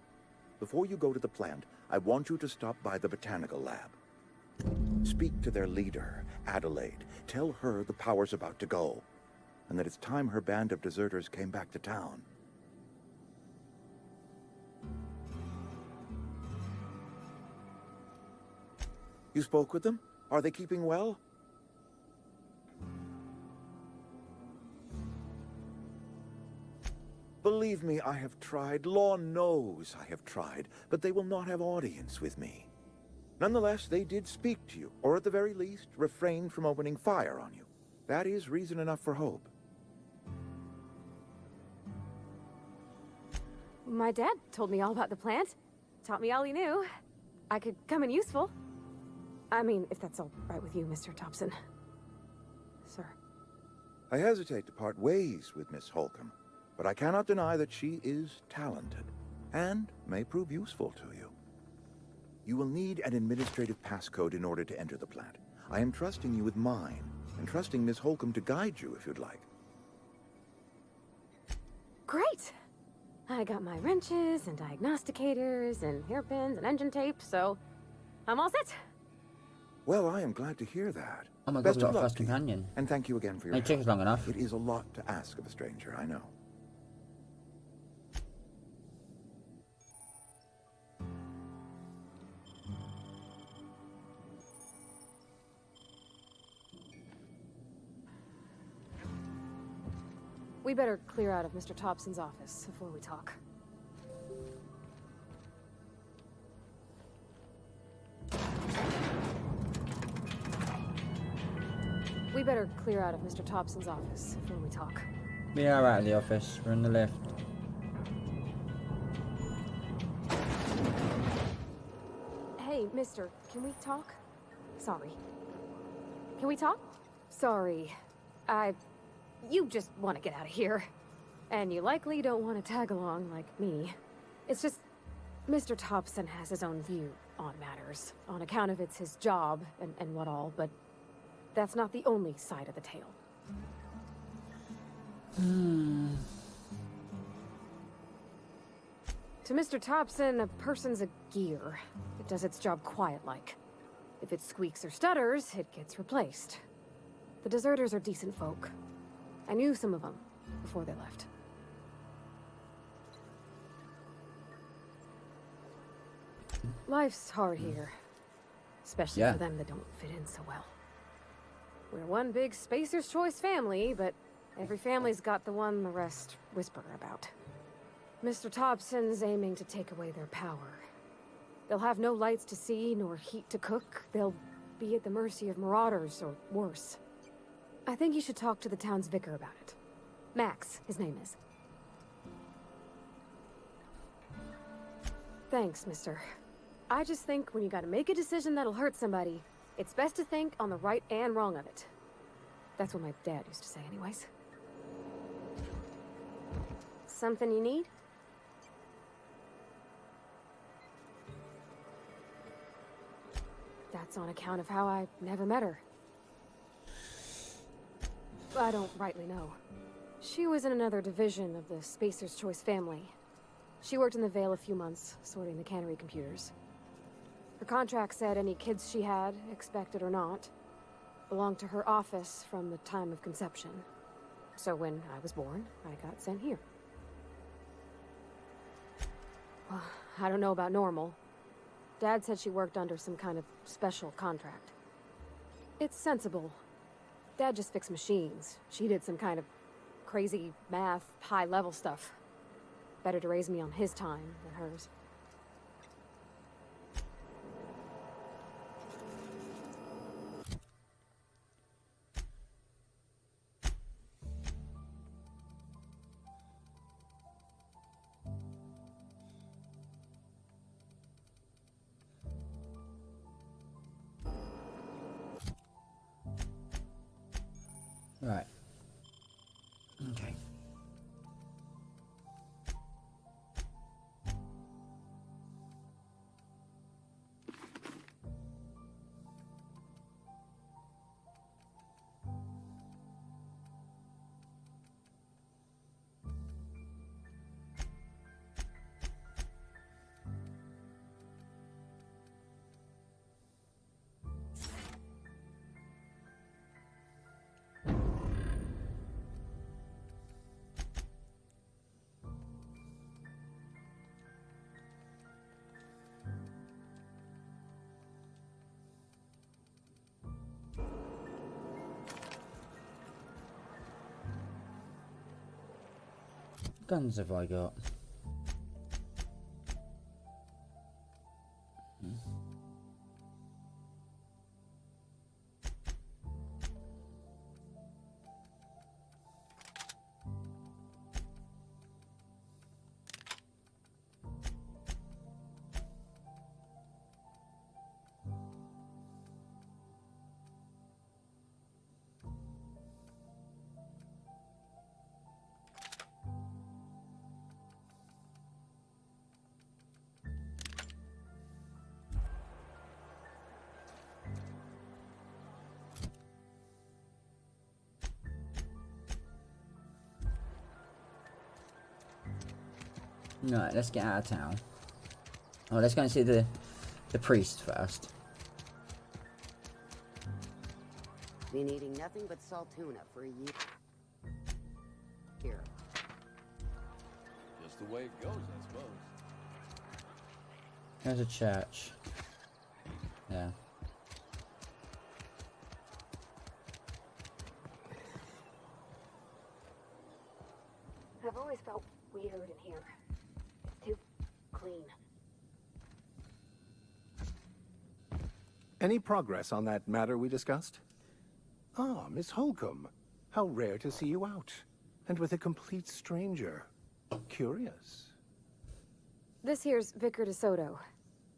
Before you go to the plant, I want you to stop by the botanical lab. Speak to their leader, Adelaide. Tell her the power's about to go, and that it's time her band of deserters came back to town. You spoke with them? Are they keeping well? Believe me, I have tried. Law knows I have tried, but they will not have audience with me. Nonetheless, they did speak to you, or at the very least, refrain from opening fire on you. That is reason enough for hope. My dad told me all about the plant. Taught me all he knew. I could come in useful. I mean, if that's all right with you, Mr. Thompson. Sir. I hesitate to part ways with Miss Holcomb, but I cannot deny that she is talented, and may prove useful to you. You will need an administrative passcode in order to enter the plant. I am trusting you with mine, and trusting Miss Holcomb to guide you if you'd like. Great! I got my wrenches and diagnosticators and hairpins and engine tape, so I'm all set. Well, I am glad to hear that. Oh my god, Best we got of a luck first to you, companion. and thank you again for your It took us long enough. It is a lot to ask of a stranger, I know. We better clear out of Mr. Thompson's office before we talk. We better clear out of Mr. Thompson's office before we talk. We are out of the office. We're in the lift. Hey, mister, can we talk? Sorry. Can we talk? Sorry. You just want to get out of here. And you likely don't want to tag along like me. It's just, Mr. Thompson has his own view on matters, on account of it's his job and what all, but that's not the only side of the tale. To Mr. Thompson, a person's a gear. It does its job quiet-like. If it squeaks or stutters, it gets replaced. The deserters are decent folk. I knew some of them before they left. Life's hard here. Especially for them that don't fit in so well. We're one big Spacer's Choice family, but every family's got the one the rest whisper about. Mr. Thompson's aiming to take away their power. They'll have no lights to see, nor heat to cook. They'll be at the mercy of marauders, or worse. I think you should talk to the town's vicar about it. Max, his name is. Thanks, mister. I just think when you gotta make a decision that'll hurt somebody, it's best to think on the right and wrong of it. That's what my dad used to say anyways. Something you need? That's on account of how I never met her. I don't rightly know. She was in another division of the Spacer's Choice family. She worked in the Vale a few months, sorting the cannery computers. Her contract said any kids she had, expected or not, belonged to her office from the time of conception. So when I was born, I got sent here. Well, I don't know about normal. Dad said she worked under some kind of special contract. It's sensible. Dad just fixed machines. She did some kind of crazy math, high-level stuff. Better to raise me on his time than hers. Right. Okay. guns have I got? Right, let's get out of town. Oh, let's go and see the priest first. Been eating nothing but salt tuna for a year. Here. Just the way it goes, I suppose. There's a church. Yeah. I've always felt weird in here. Too clean. Any progress on that matter we discussed? Ah, Miss Holcomb. How rare to see you out. And with a complete stranger. Curious. This here's Vicar DeSoto.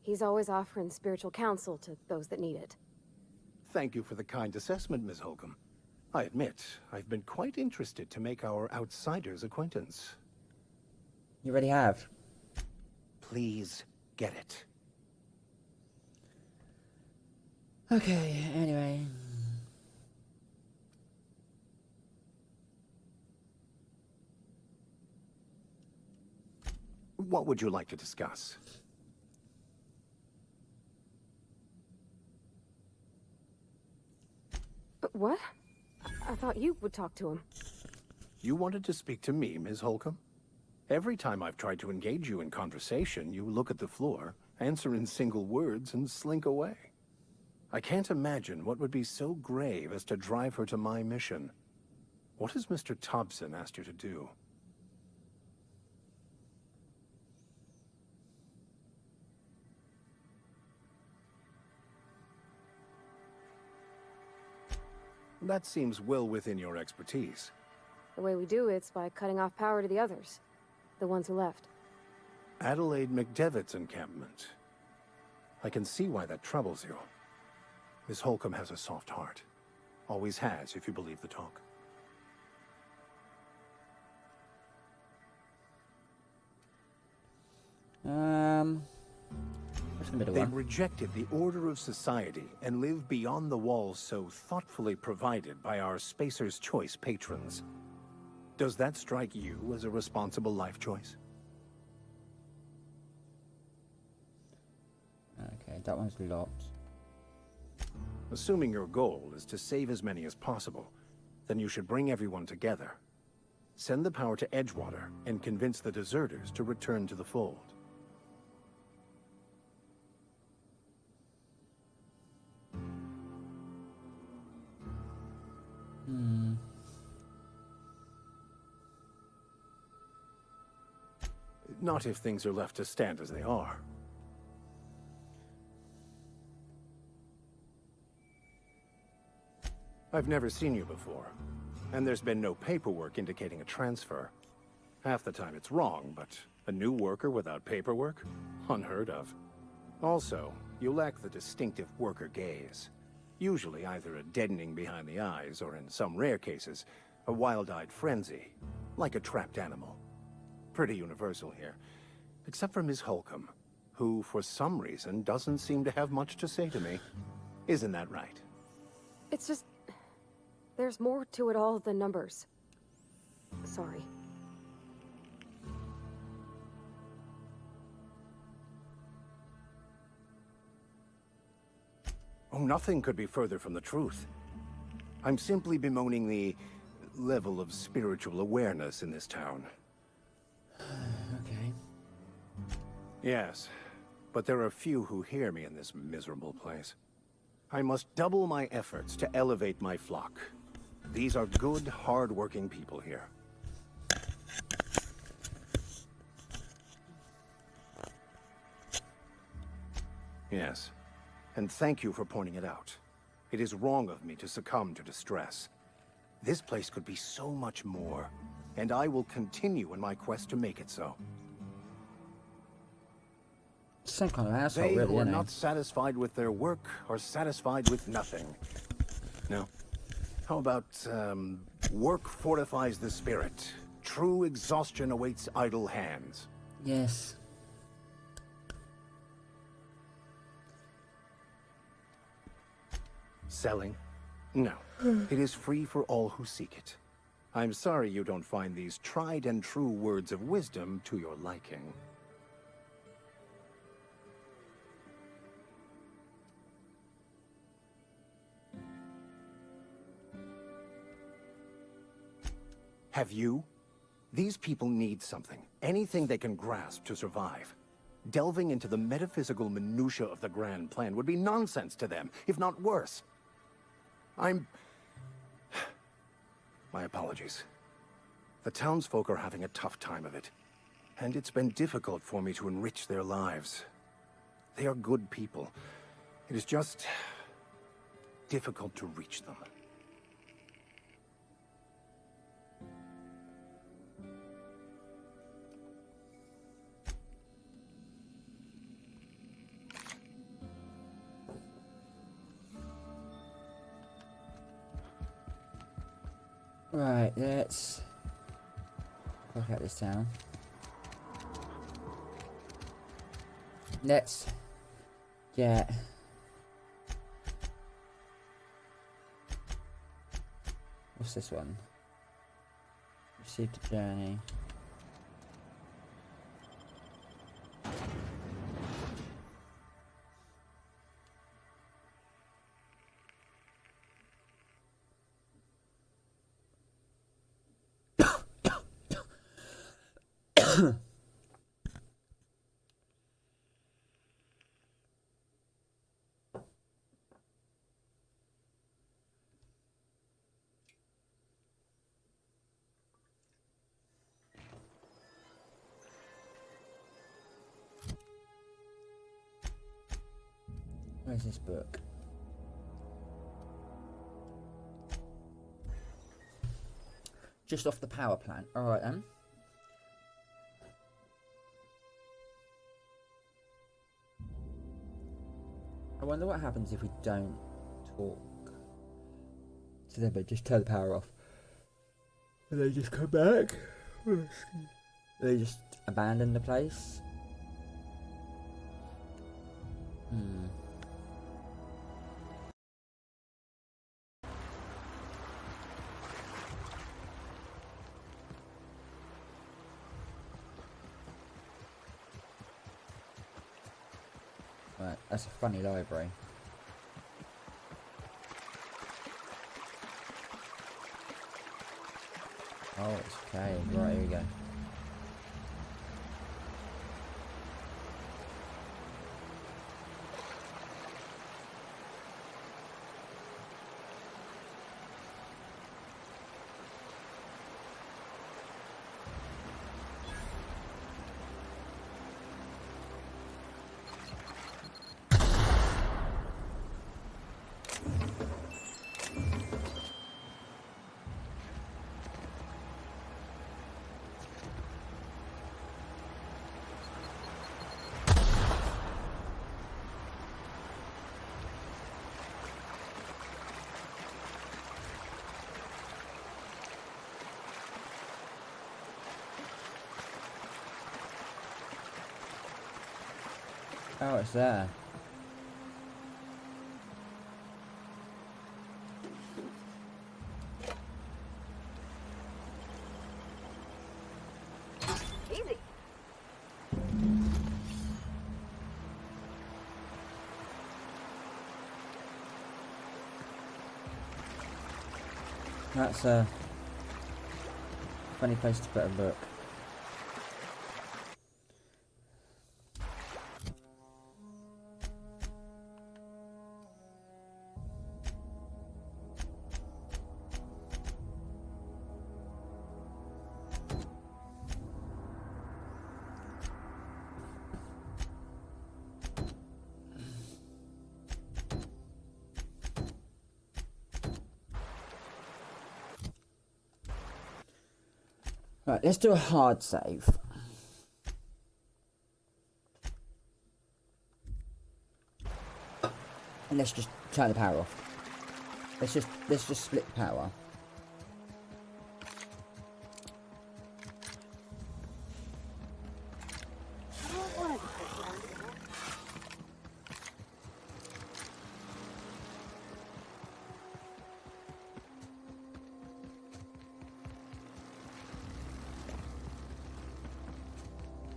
He's always offering spiritual counsel to those that need it. Thank you for the kind assessment, Miss Holcomb. I admit, I've been quite interested to make our outsider's acquaintance. You already have. Please get it. Okay, anyway. What would you like to discuss? What? I thought you would talk to him. You wanted to speak to me, Ms. Holcomb? Every time I've tried to engage you in conversation, you look at the floor, answer in single words, and slink away. I can't imagine what would be so grave as to drive her to my mission. What has Mr. Thompson asked you to do? That seems well within your expertise. The way we do it's by cutting off power to the others. The ones who left. Adelaide McDevitt's encampment. I can see why that troubles you. Miss Holcomb has a soft heart. Always has, if you believe the talk. They rejected the order of society and live beyond the walls so thoughtfully provided by our Spacer's Choice patrons. Does that strike you as a responsible life choice? Okay, that one's locked. Assuming your goal is to save as many as possible, then you should bring everyone together. Send the power to Edgewater and convince the deserters to return to the fold. Not if things are left to stand as they are. I've never seen you before, and there's been no paperwork indicating a transfer. Half the time it's wrong, but a new worker without paperwork? Unheard of. Also, you lack the distinctive worker gaze. Usually either a deadening behind the eyes, or in some rare cases, a wild-eyed frenzy, like a trapped animal. Pretty universal here, except for Ms. Holcomb, who, for some reason, doesn't seem to have much to say to me. Isn't that right? It's just... there's more to it all than numbers. Sorry. Oh, nothing could be further from the truth. I'm simply bemoaning the level of spiritual awareness in this town. Okay. Yes, but there are few who hear me in this miserable place. I must double my efforts to elevate my flock. These are good, hard-working people here. Yes. And thank you for pointing it out. It is wrong of me to succumb to distress. This place could be so much more, and I will continue in my quest to make it so. Some kind of asshole, They really, who are isn't he? not satisfied with their work are satisfied with nothing. No. How about, work fortifies the spirit. True exhaustion awaits idle hands. Yes. Selling? No. It is free for all who seek it. I'm sorry you don't find these tried and true words of wisdom to your liking. Have you? These people need something. Anything they can grasp to survive. Delving into the metaphysical minutiae of the grand plan would be nonsense to them, if not worse. My apologies. The townsfolk are having a tough time of it, and it's been difficult for me to enrich their lives. They are good people. It is just difficult to reach them. Right, let's look at this town. Let's get what's this one? Received a journey. Where's this book? Just off the power plant. Alright then. I wonder what happens if we don't talk to them, but just turn the power off. And they just come back? They just abandon the place? Right, that's a funny library. Oh, it's okay. Right, here we go. Oh, it's there. Easy. That's a funny place to put a book. Right, let's do a hard save. And let's just turn the power off. Let's just split power.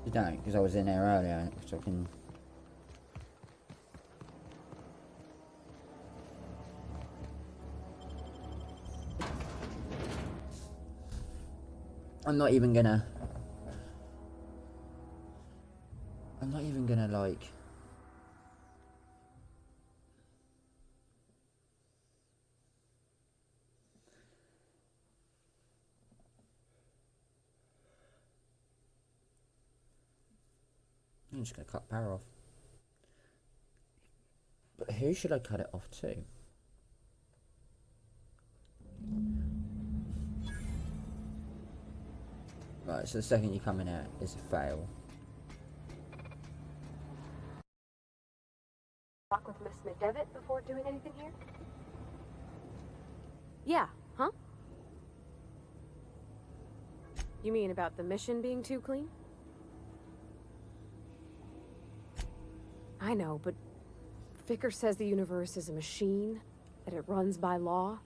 You don't, because I was in there earlier and it was talking. I'm not even gonna like. I'm just gonna cut power off. But who should I cut it off to? Right, so the second you come in out is a fail. Talk with Miss McDevitt before doing anything here? Yeah, huh? You mean about the mission being too clean? I know, but Vicker says the universe is a machine, that it runs by law.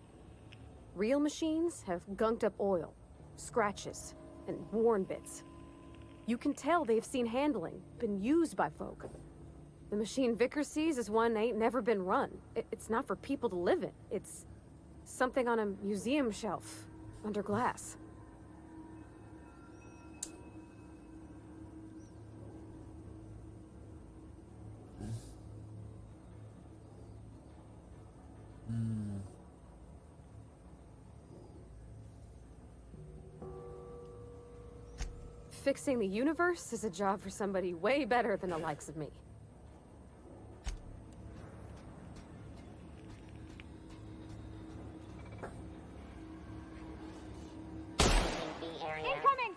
Real machines have gunked up oil, scratches, and worn bits. You can tell they've seen handling, been used by folk. The machine Vicker sees is one ain't never been run. It's not for people to live in. It's something on a museum shelf, under glass. Fixing the universe is a job for somebody way better than the likes of me. Incoming!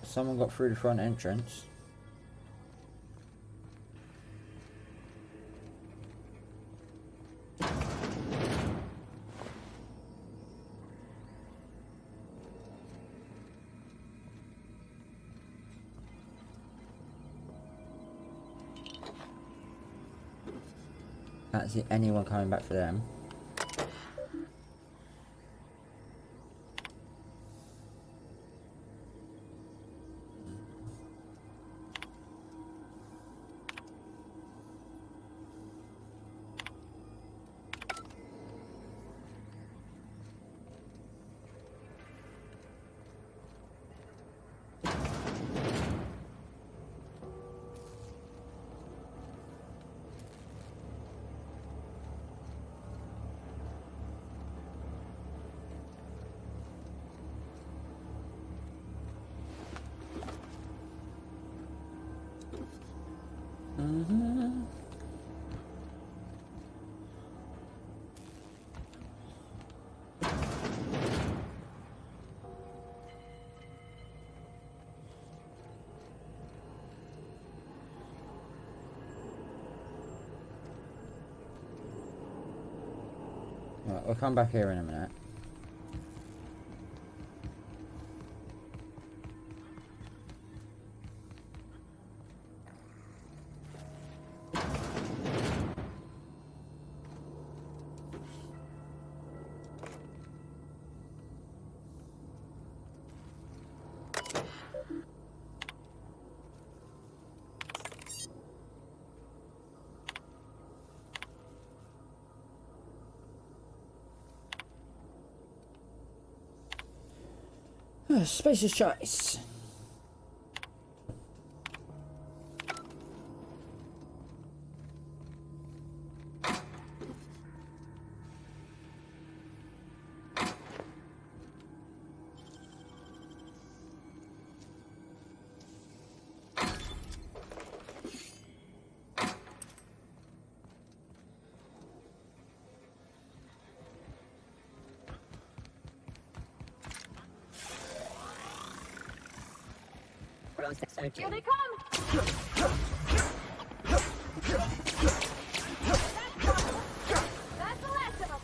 Someone got through the front entrance. Can't see anyone coming back for them. Right, we'll come back here in a minute. Spacer's choice. Here they come! That's the last of them!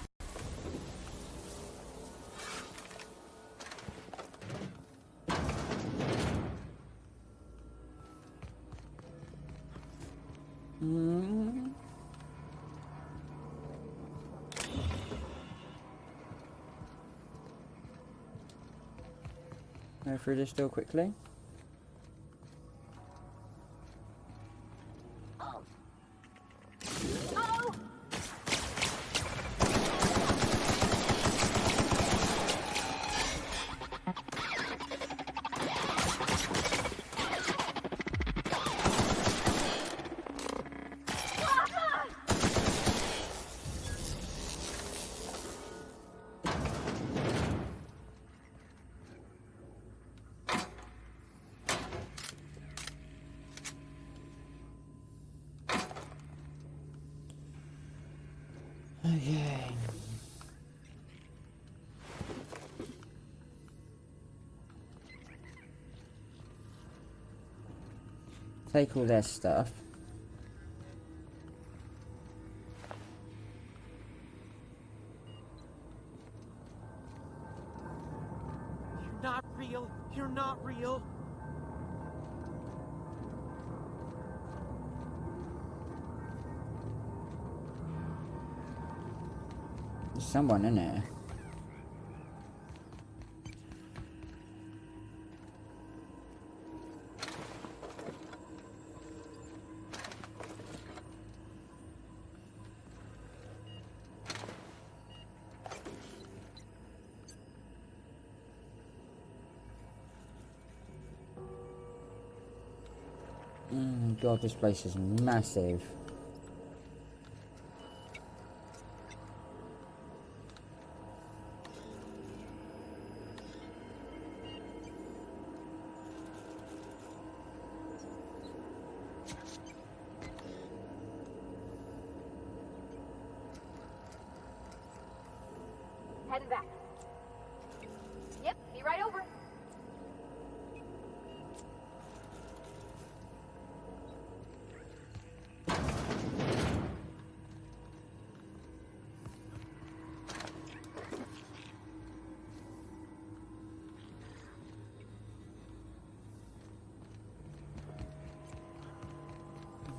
Go through this door quickly. Okay. Take all their stuff. You're not real. You're not real. There's someone in there. God, this place is massive. Heading back. Yep, be right over.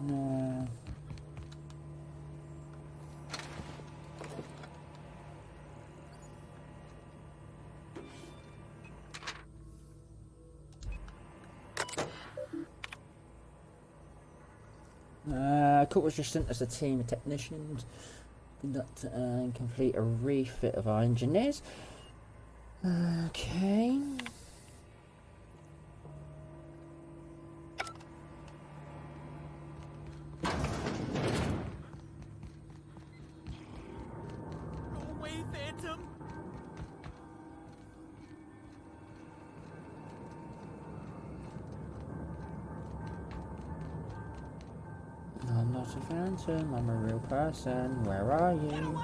No. Court was just sent as a team of technicians conduct and complete a refit of our engineers. Okay. Go away, Phantom! I'm not a phantom, I'm a real person. Where are you?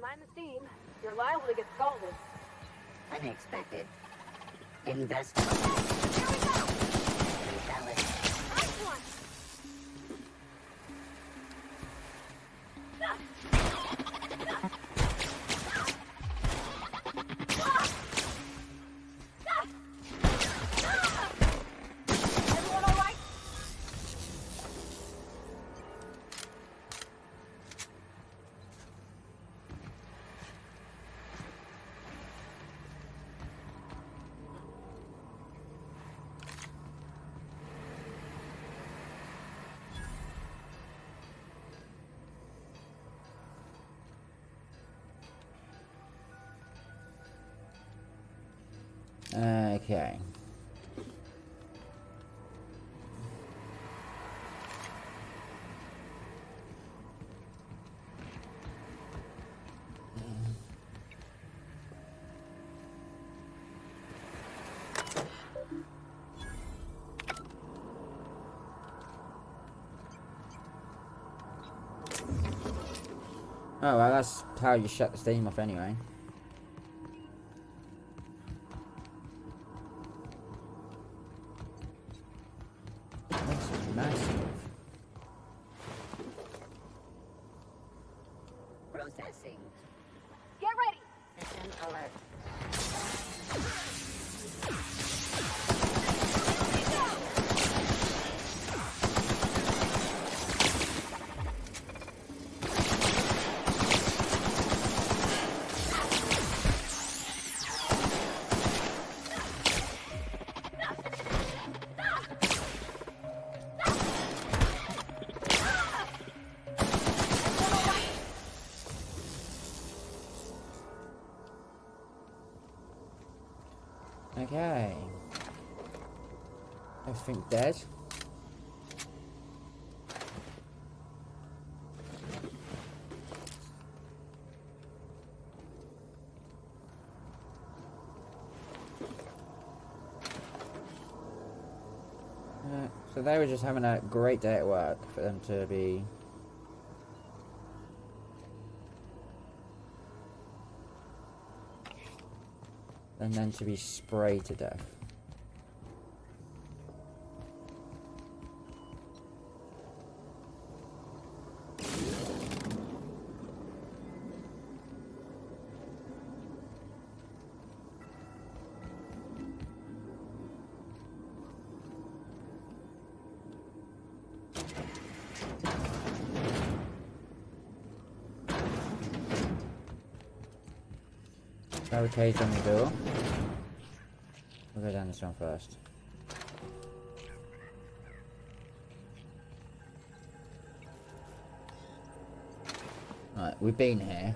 Mind the steam. You're liable to get scalded. Unexpected. Investigate. Here we go! Nice one! Everyone all right? Okay. Oh well, that's how you shut the steam off anyway. This is massive. Processing. Get ready! System alert. Okay. Everything dead. So they were just having a great day at work for them to be... and then to be sprayed to death. Barricades on the door. We'll go down this one first. Right, we've been here.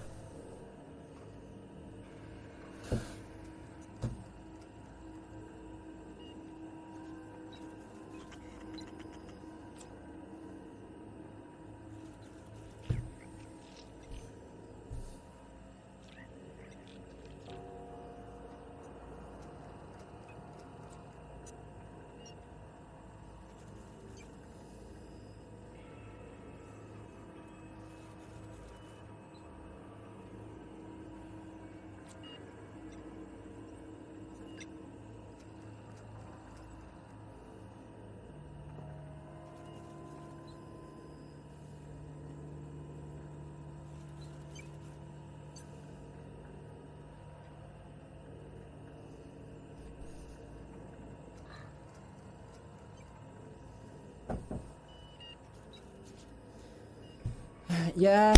Yeah.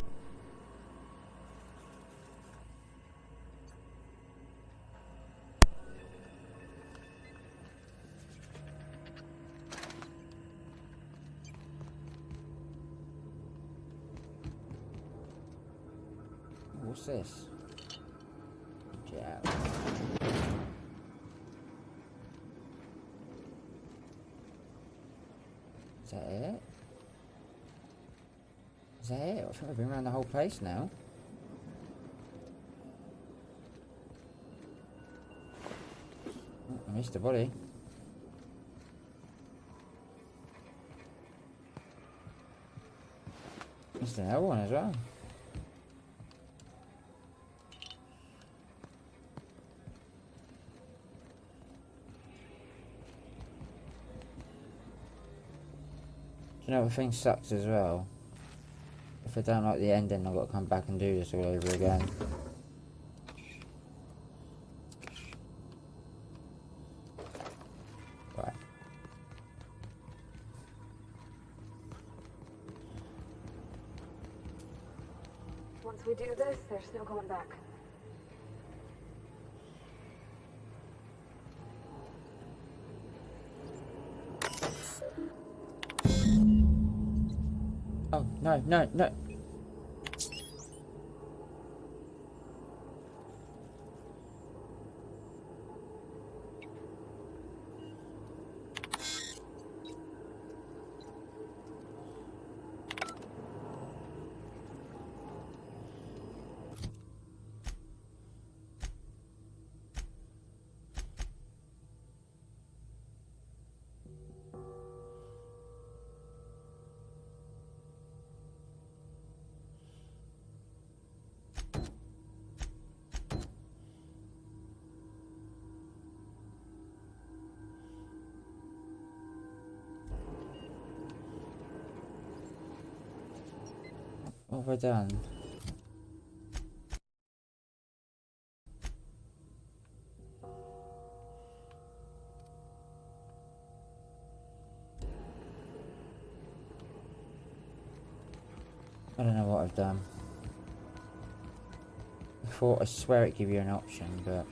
What's this? Gel. Is that it? Is that it? I think I've been around the whole place now. Oh, I missed the body. Missed another one as well. Do you know what thing sucks as well? If I don't like the ending, I've got to come back and do this all over again. Right. Once we do this, there's no going back. Oh, no, no, no. What have I done? I don't know what I've done. I swear it gave you an option, but...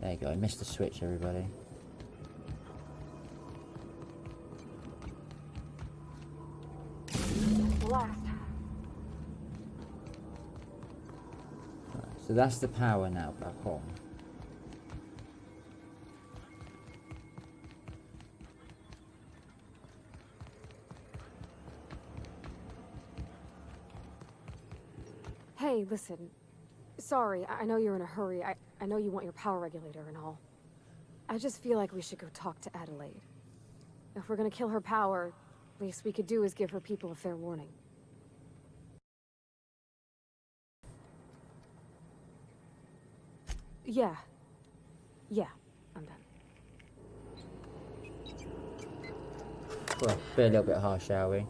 There you go, I missed the switch, everybody. Last. Right, so that's the power now back on. Hey, listen. Sorry, I know you're in a hurry. I know you want your power regulator and all. I just feel like we should go talk to Adelaide. If we're gonna kill her power, least we could do is give her people a fair warning. Yeah. Yeah, I'm done. Well, be a little bit harsh, shall we?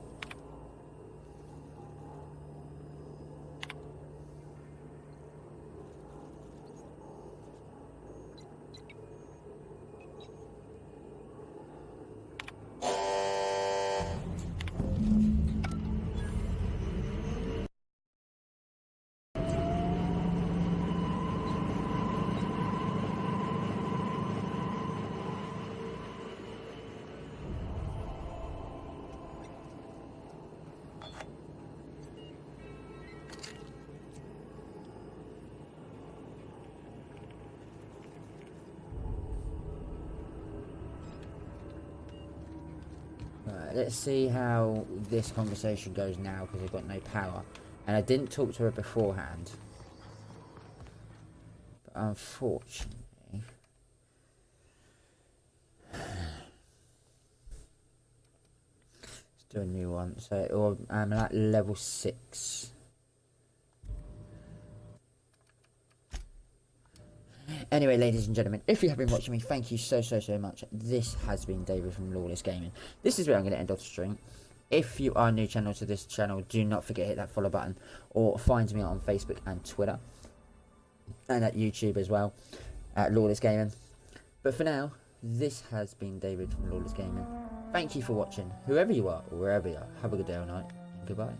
Right, let's see how this conversation goes now, because I've got no power. And I didn't talk to her beforehand. But unfortunately... Let's do a new one. So, I'm at level 6. Anyway, ladies and gentlemen, if you have been watching me, thank you so much. This has been David from Lawless Gaming. This is where I'm going to end off the stream. If you are new to this channel, do not forget to hit that follow button, or find me on Facebook and Twitter, and at YouTube as well, at Lawless Gaming. But for now, this has been David from Lawless Gaming. Thank you for watching, whoever you are, or wherever you are. Have a good day or night, and goodbye.